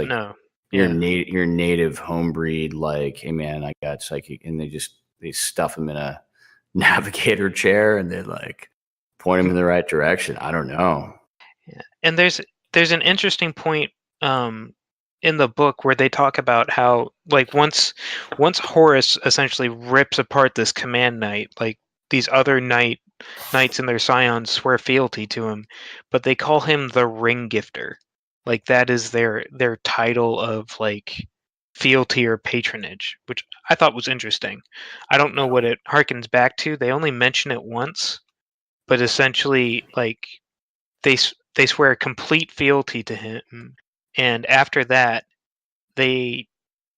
your native home breed. Like, hey man, I got psychic, and they stuff them in a navigator chair and they like point them in the right direction. I don't know.
Yeah. And there's an interesting point in the book where they talk about how like once Horus essentially rips apart this command knight, like these other knights and their scions swear fealty to him, but they call him the ring gifter. Like that is their title of like fealty or patronage, which I thought was interesting. I don't know what it harkens back to. They only mention it once, but essentially like they swear complete fealty to him, and after that,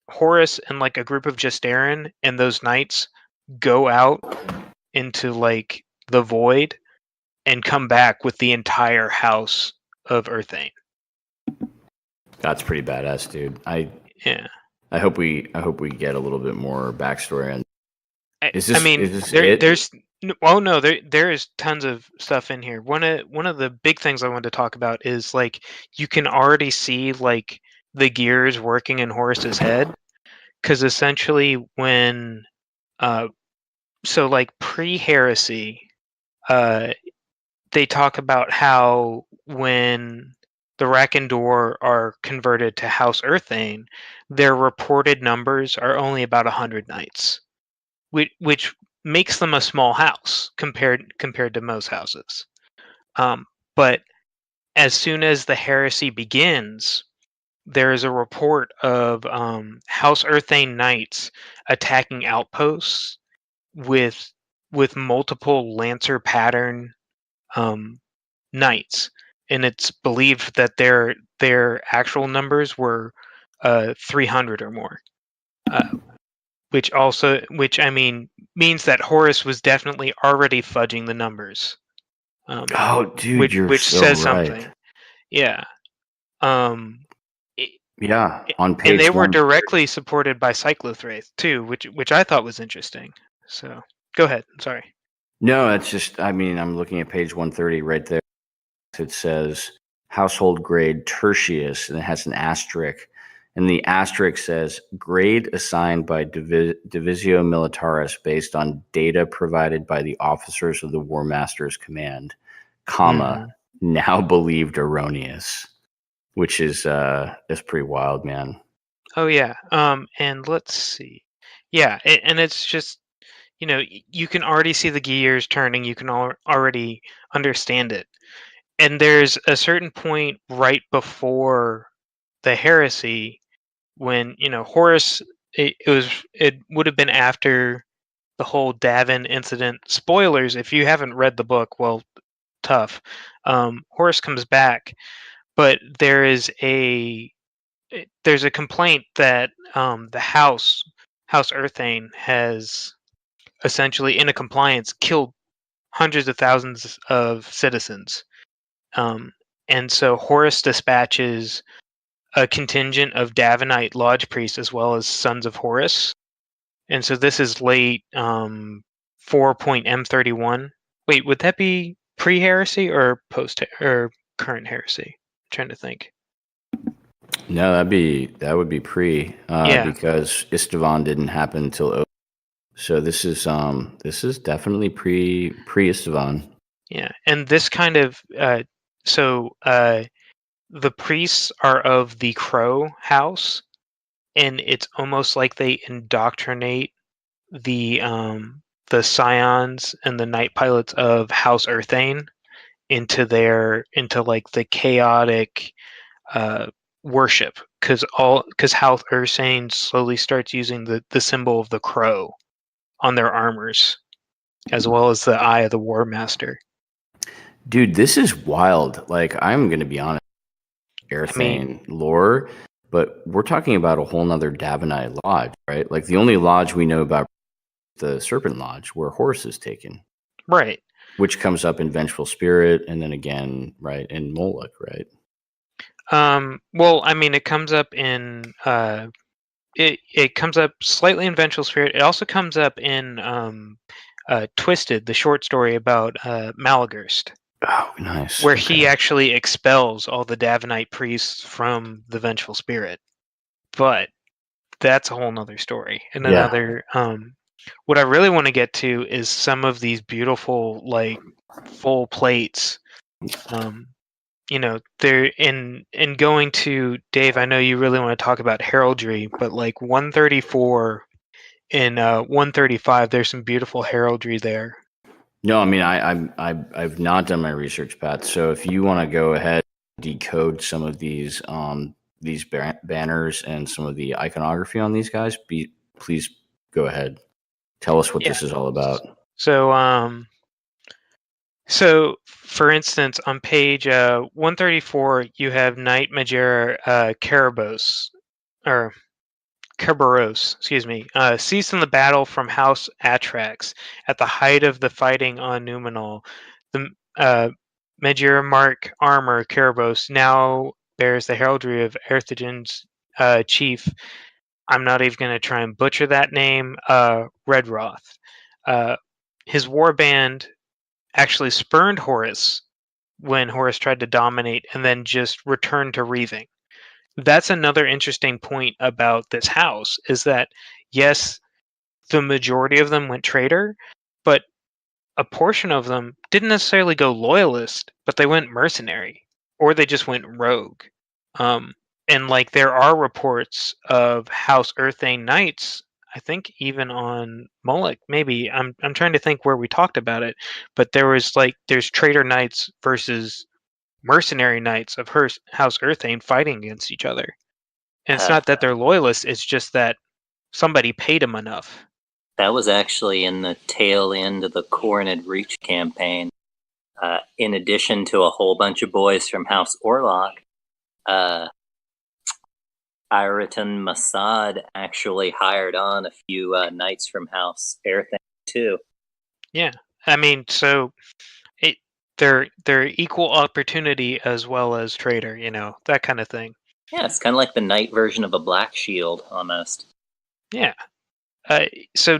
Horus and like a group of Justarin and those knights go out into like the void and come back with the entire house of Earthane.
That's pretty badass, dude. I hope we get a little bit more backstory on.
There is tons of stuff in here. One of the big things I wanted to talk about is like you can already see like the gears working in Horus's head, because essentially when so like pre-heresy, they talk about how when the Wræken Dreor are converted to House Earthane, their reported numbers are only about 100 knights, which makes them a small house compared to most houses. But as soon as the heresy begins, there is a report of House Earthane knights attacking outposts with multiple lancer pattern knights, and it's believed that their actual numbers were 300 or more. Which I mean means that Horus was definitely already fudging the numbers.
Dude, you're
which
so
says
right.
something. Yeah.
On page
and they were directly supported by Cyclothraith too, which I thought was interesting. So go ahead. Sorry.
No, it's just I'm looking at page 130 right there. It says household grade Tertius, and it has an asterisk. And the asterisk says grade assigned by Divisio Militaris based on data provided by the officers of the War Master's command, now believed erroneous, which is pretty wild, man.
Oh yeah. And let's see. Yeah, and it's just you can already see the gears turning. You can already understand it. And there's a certain point right before the heresy when Horus. It would have been after the whole Davin incident. Spoilers if you haven't read the book. Well, tough. Horus comes back, but there's a complaint that the House Earthane has essentially, in a compliance, killed hundreds of thousands of citizens. And so Horus dispatches a contingent of Davinite lodge priests as well as sons of Horus. And so this is late 4.M31. Wait, would that be pre-heresy or post or current heresy? I'm trying to think.
No, that would be pre, because Istvan didn't happen until. So this is definitely pre Istvan.
Yeah, and this kind of the priests are of the Crow house, and it's almost like they indoctrinate the scions and the night pilots of House Earthane into like the chaotic worship, because Halth Ursane slowly starts using the symbol of the crow on their armors, as well as the eye of the War Master.
Dude, this is wild. Like, I'm going to be honest, Airthane lore, but we're talking about a whole nother Davenite lodge, right? Like, the only lodge we know about the Serpent Lodge, where Horus is taken.
Right.
Which comes up in Vengeful Spirit, and then again, right, in Moloch, right?
Well, I mean, it comes up in it comes up slightly in Vengeful Spirit. It also comes up in Twisted, the short story about Malagurst.
Oh, nice.
Where he actually expels all the Davenite priests from the Vengeful Spirit. But that's a whole nother story. And another what I really want to get to is some of these beautiful, like, full plates. You know, they're in going to Dave, I know you really want to talk about heraldry, but like 134 and 135, there's some beautiful heraldry there.
No, I mean, I've not done my research, Pat. So if you want to go ahead and decode some of these banners and some of the iconography on these guys, please go ahead. Tell us what this is all about.
So, for instance, on page 134, you have Knight Major Kerberos, ceased in the battle from House Atrax at the height of the fighting on Numenor. The Major Mark armor Kerberos now bears the heraldry of Erthagin's chief. I'm not even going to try and butcher that name. Redroth. His warband actually spurned Horus when Horus tried to dominate, and then just returned to Reaving. That's another interesting point about this house, is that, yes, the majority of them went traitor, but a portion of them didn't necessarily go loyalist, but they went mercenary, or they just went rogue. And like, there are reports of House Earthane Knights, I think even on Moloch, maybe. I'm trying to think where we talked about it, but there's traitor knights versus mercenary knights of House Earthane fighting against each other. And it's not that they're loyalists, it's just that somebody paid them enough.
That was actually in the tail end of the Coroned Reach campaign. In addition to a whole bunch of boys from House Orhlacc, Iraton Masad actually hired on a few knights from House Airthane too.
Yeah, I mean, so they're equal opportunity as well as traitor, that kind of thing.
Yeah, it's kind of like the knight version of a Black Shield, almost.
Yeah. So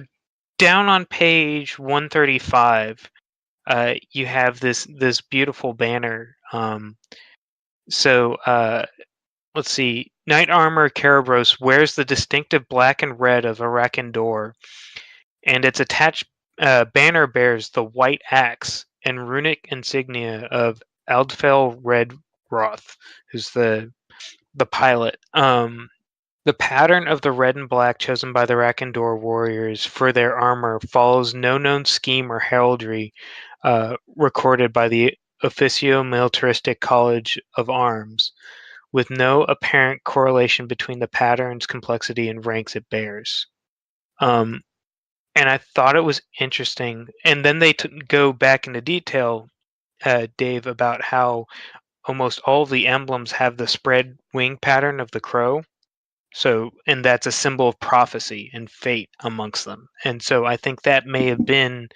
down on page 135, you have this beautiful banner. Let's see. Knight armor Kerberos wears the distinctive black and red of Wræken Dreor, and its attached banner bears the white axe and runic insignia of Aldfell Redroth, who's the pilot. The pattern of the red and black chosen by the Wræken Dreor warriors for their armor follows no known scheme or heraldry recorded by the Officio Militaristic College of Arms, with no apparent correlation between the pattern's complexity and ranks it bears. And I thought it was interesting. And then they go back into detail, Dave, about how almost all of the emblems have the spread wing pattern of the crow. So, and that's a symbol of prophecy and fate amongst them. And so I think that might have been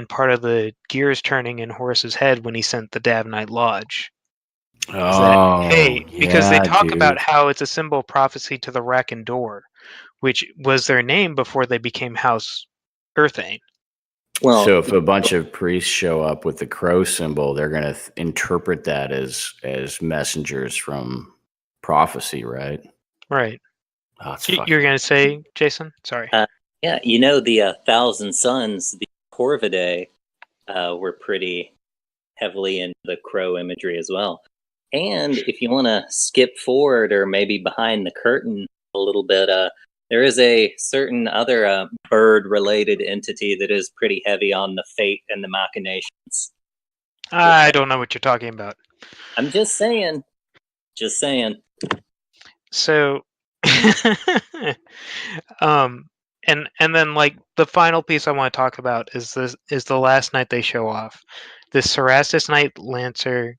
part of the gears turning in Horus's head when he sent the Davenite Lodge. Because they talk about how it's a symbol of prophecy to the Wræken Dreor, which was their name before they became House Earthane.
Well, so if a bunch of priests show up with the crow symbol, they're going to interpret that as messengers from prophecy, right?
Right.
Oh,
you're going to say, Jason? Sorry.
Yeah, the Thousand Sons, the Corvidae, were pretty heavily into the crow imagery as well. And if you want to skip forward or maybe behind the curtain a little bit, there is a certain other bird-related entity that is pretty heavy on the fate and the machinations.
I don't know what you're talking about.
I'm just saying. Just saying.
So, and then like the final piece I want to talk about is the last knight they show off, the Cerastus Knight Lancer,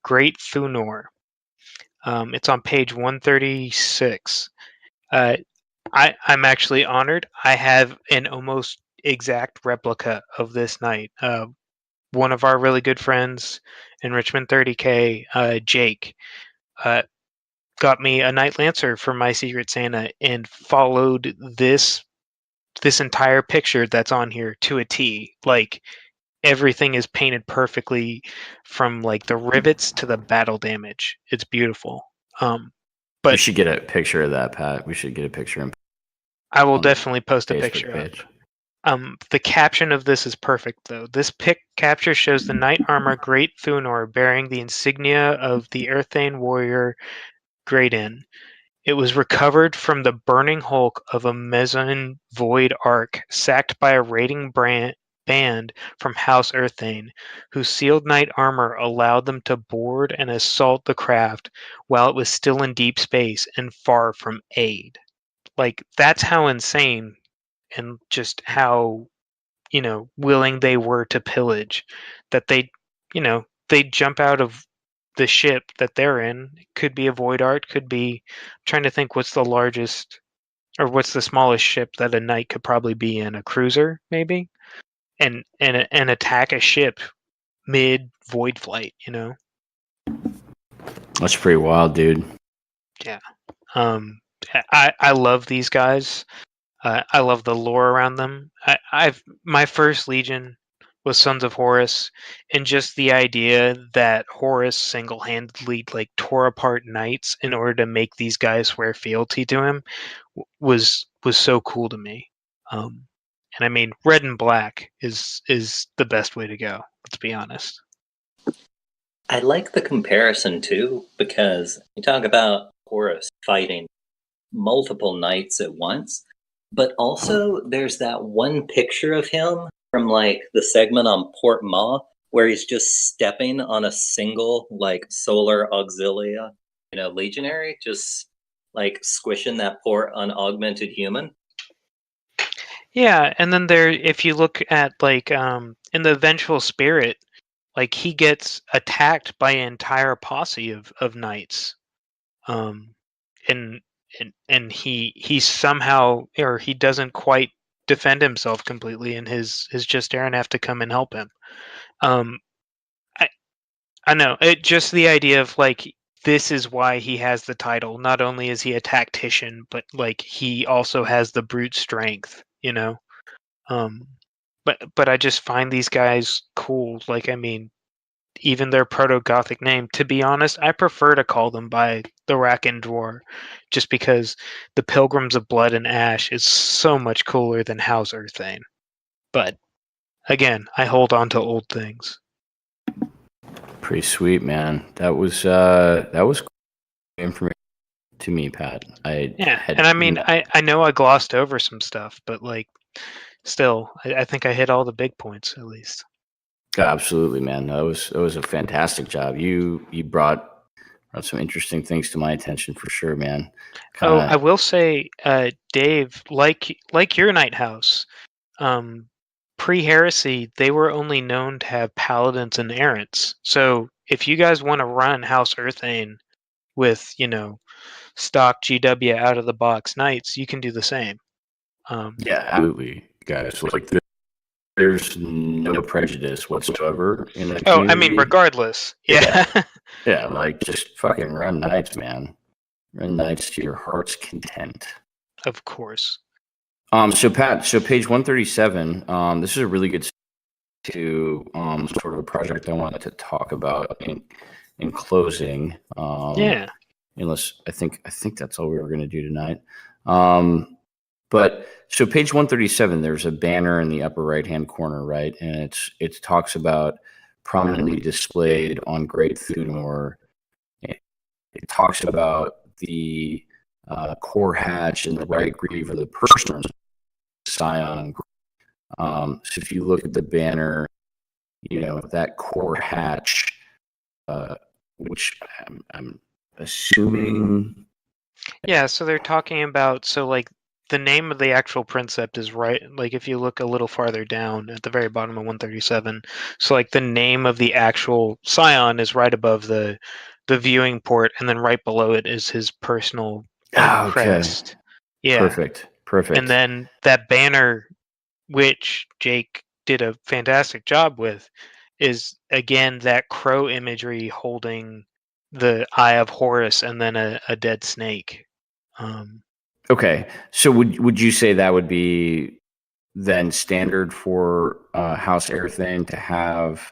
Great Thunor. It's on page 136. I'm actually honored. I have an almost exact replica of this knight. One of our really good friends in Richmond 30K, Jake, got me a Knight Lancer for my Secret Santa and followed this entire picture that's on here to a T. Like everything is painted perfectly from like the rivets to the battle damage. It's beautiful.
We
But
should get a picture of that, Pat. We should get a picture
I will
on the
definitely post a
Facebook
picture of it.
page.
The caption of this is perfect, though. This capture shows the knight armor Great Thunor bearing the insignia of the Earthane warrior Graydon. It was recovered from the burning hulk of a Mezzan Void Ark sacked by a raiding band from House Earthane, whose sealed knight armor allowed them to board and assault the craft while it was still in deep space and far from aid. Like, that's how insane and just how willing they were to pillage, that they jump out of the ship that they're in. It could be a void art, could be, I'm trying to think what's the largest or what's the smallest ship that a knight could probably be in, a cruiser maybe, and attack a ship mid void flight.
That's pretty wild, dude.
Yeah. I love these guys. I love the lore around them. My first Legion was Sons of Horus, and just the idea that Horus single-handedly like tore apart knights in order to make these guys swear fealty to him was so cool to me. And I mean, red and black is the best way to go. Let's be honest.
I like the comparison too, because you talk about Horus fighting multiple knights at once, but also there's that one picture of him from like the segment on Port Ma where he's just stepping on a single like solar auxilia, legionary, just like squishing that poor unaugmented human.
Yeah, and then if you look at like in the Vengeful Spirit, like he gets attacked by an entire posse of knights, and he somehow, or he doesn't quite defend himself completely, and his Justarin have to come and help him. I know it, just the idea of like, this is why he has the title. Not only is he a tactician, but like he also has the brute strength. But I just find these guys cool. Like, I mean, even their proto-Gothic name, to be honest, I prefer to call them by the Wræken Dreor, just because the Pilgrims of Blood and Ash is so much cooler than House Earthane. But again, I hold on to old things.
Pretty sweet, man. That was cool information to me, Pat.
And I mean, I know I glossed over some stuff, but like, still, I think I hit all the big points at least.
Absolutely, man. That was a fantastic job. You brought some interesting things to my attention for sure, man.
I will say, Dave, like your Night House, pre-Heresy, they were only known to have paladins and errants. So if you guys want to run House Earthane with, stock GW out of the box knights, you can do the same.
Yeah, absolutely, guys. Like, there's no prejudice whatsoever in the community.
I mean, regardless. Yeah.
Yeah, like, just fucking run knights, man. Run knights to your heart's content.
Of course.
So Pat, page 137, this is a really good to sort of a project I wanted to talk about in closing.
Yeah.
Unless I think that's all we were going to do tonight. But so page 137, there's a banner in the upper right-hand corner, right? And it talks about prominently displayed on Great Thunor. It talks about the core hatch and the right greave of the person scion. So if you look at the banner, that core hatch, which I'm assuming.
Yeah, so they're talking about, so like the name of the actual princeps is right, like if you look a little farther down at the very bottom of 137, so like the name of the actual scion is right above the viewing port, and then right below it is his personal
Okay.
crest. Yeah.
Perfect.
And then that banner, which Jake did a fantastic job with, is again that crow imagery holding the Eye of Horus and then a dead snake.
Okay. So would you say that would be then standard for House Aerthane to have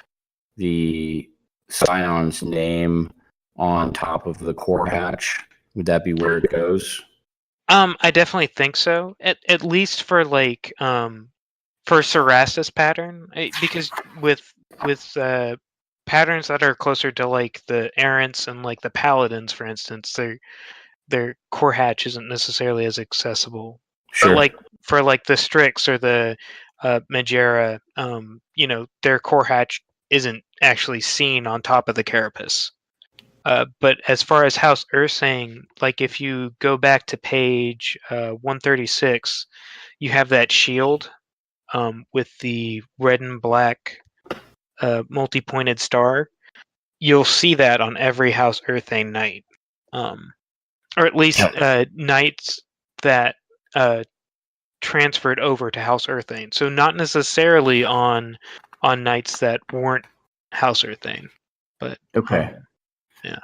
the Scion's name on top of the core hatch? Would that be where it goes?
I definitely think so. At least for like for Cerastus pattern, because with patterns that are closer to like the Errants and like the Paladins, for instance, their core hatch isn't necessarily as accessible.
Sure.
But like for like the Strix or the Magera, their core hatch isn't actually seen on top of the carapace. But as far as House Ursang, like if you go back to page 136, you have that shield with the red and black multi-pointed star. You'll see that on every House Earthane knight, or at least knights that transferred over to House Earthane. So not necessarily on knights that weren't House Earthane, but
okay.
Yeah.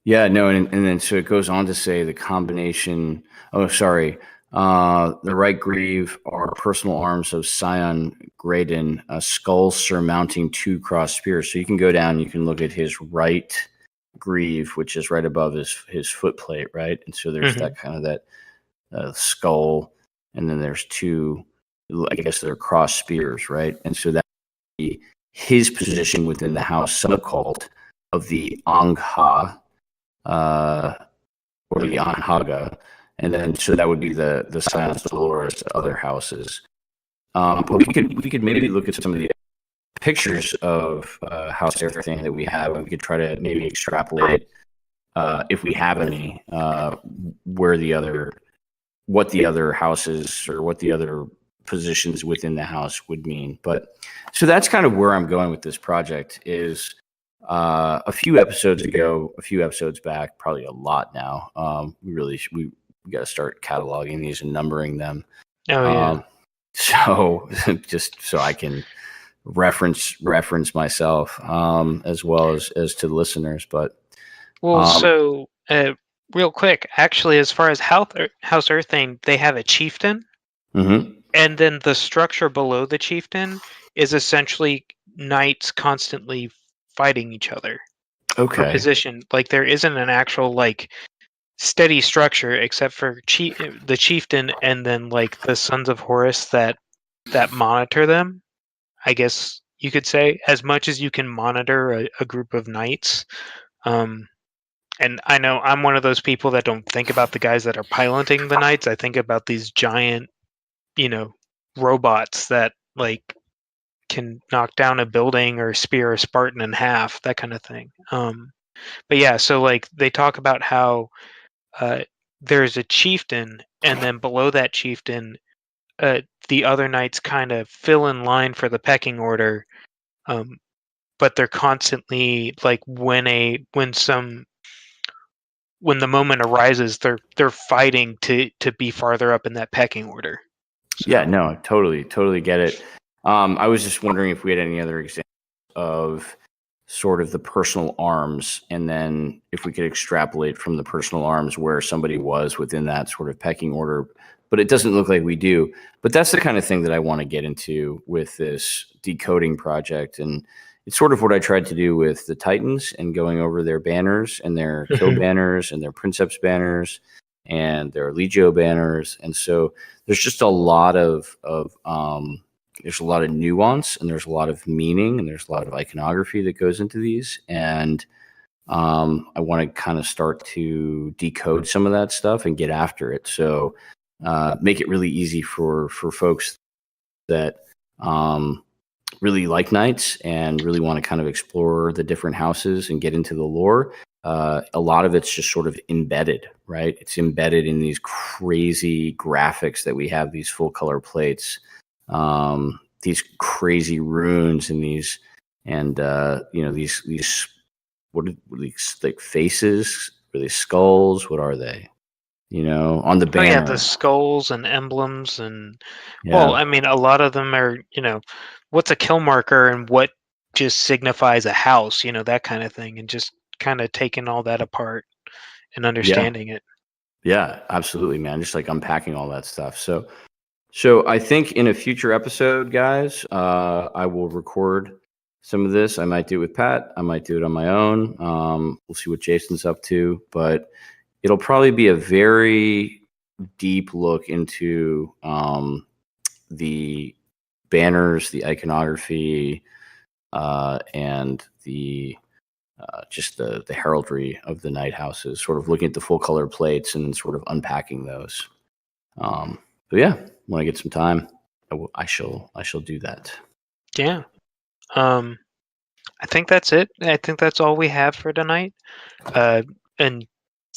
Yeah, no, and then so it goes on to say the combination. Oh, sorry. The right greave are personal arms of Scion Graydon, a skull surmounting 2 crossed spears. So you can go down, you can look at his right greave, which is right above his foot plate, right? And so there's that kind of that skull, and then there's 2, I guess they're crossed spears, right? And so that would be his position within the house subcult of the Angha. Or the Anhaga, and then so that would be the Science Dolores, other houses. But we could maybe look at some of the pictures of House Everything that we have, and we could try to maybe extrapolate, if we have any, what the other houses or what the other positions within the house would mean. But so that's kind of where I'm going with this project is. A few episodes back, probably a lot now. We got to start cataloging these and numbering them.
Oh yeah.
So just so I can reference myself, as well as to the listeners. But
so real quick, actually, as far as House Earthane, they have a chieftain, and then the structure below the chieftain is essentially knights constantly fighting each other for position. Like there isn't an actual like steady structure except for the chieftain and then like the Sons of Horus that monitor them, I guess you could say, as much as you can monitor a group of knights. And I know I'm one of those people that don't think about the guys that are piloting the knights. I think about these giant, robots that like can knock down a building or spear a Spartan in half, that kind of thing. But yeah, so like they talk about how there's a chieftain, and then below that chieftain, the other knights kind of fill in line for the pecking order, but they're constantly like when the moment arises, they're fighting to be farther up in that pecking order. So.
Yeah, no, totally get it. I was just wondering if we had any other examples of sort of the personal arms, and then if we could extrapolate from the personal arms where somebody was within that sort of pecking order. But it doesn't look like we do. But that's the kind of thing that I want to get into with this decoding project. And it's sort of what I tried to do with the Titans and going over their banners and their kill banners and their Princeps banners and their Legio banners. And so there's just a lot of there's a lot of nuance, and there's a lot of meaning, and there's a lot of iconography that goes into these. And I want to kind of start to decode some of that stuff and get after it. So make it really easy for folks that really like knights and really want to kind of explore the different houses and get into the lore. a lot of it's just sort of embedded, right? It's embedded in these crazy graphics that we have, these full color plates, these crazy runes, and these what are these, like, faces? Are they skulls? What are they? On the
Oh yeah,
banner.
the skulls and emblems and
Yeah.
I mean, a lot of them are, what's a kill marker and what just signifies a house, that kind of thing, and just kind of taking all that apart and understanding it.
Yeah, absolutely, man. Just like unpacking all that stuff. So I think in a future episode, guys, I will record some of this. I might do it with Pat. I might do it on my own. We'll see what Jason's up to, but it'll probably be a very deep look into the banners, the iconography, and the just the heraldry of the night houses. Sort of looking at the full color plates and sort of unpacking those. But yeah, when I get some time, I shall do that.
Yeah. I think that's it. I think that's all we have for tonight. And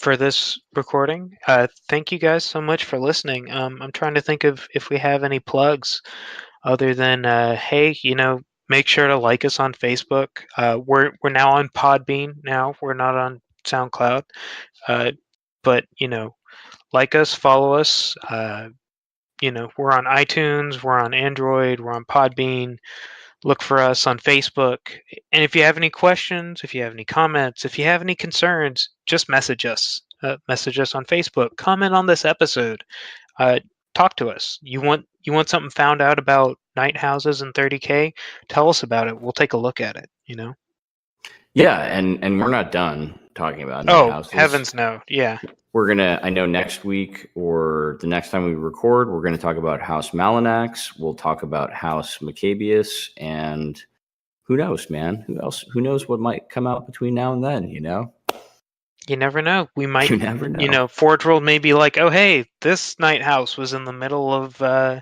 for this recording, thank you guys so much for listening. I'm trying to think of if we have any plugs other than, hey, make sure to like us on Facebook. We're now on Podbean now. We're not on SoundCloud. But like us, follow us. We're on iTunes, we're on Android, we're on Podbean. Look for us on Facebook. And if you have any questions, if you have any comments, if you have any concerns, just message us. Message us on Facebook. Comment on this episode. Talk to us. You want something found out about night houses and 30K? Tell us about it. We'll take a look at it.
Yeah, and we're not done talking about night
Oh,
houses.
heavens no! Yeah.
I know next week or the next time we record, we're gonna talk about House Malanax. We'll talk about House Maccabeus, and who knows, man? Who knows what might come out between now and then?
You never know. We might.
You never know.
Forge World may be like, oh hey, this night house was in the middle of the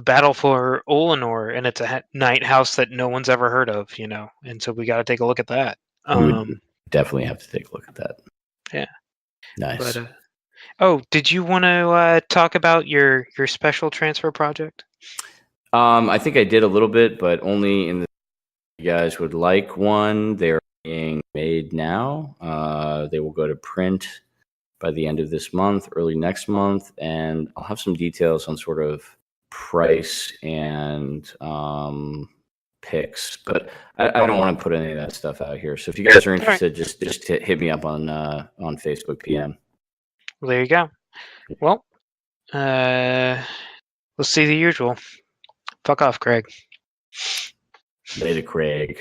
battle for Olenor, and it's a night house that no one's ever heard of, and so we got to take a look at that.
We would definitely have to take a look at that.
Yeah.
Nice.
But did you want to talk about your special transfer project?
I think I did a little bit, but only in the you guys would like one. They're being made now. They will go to print by the end of this month, early next month, and I'll have some details on sort of price and picks, but I don't want to put any of that stuff out here. So if you guys are interested, just hit me up on Facebook PM.
Well, there you go. Well, let's see the usual. Fuck off, Craig.
Later, Craig.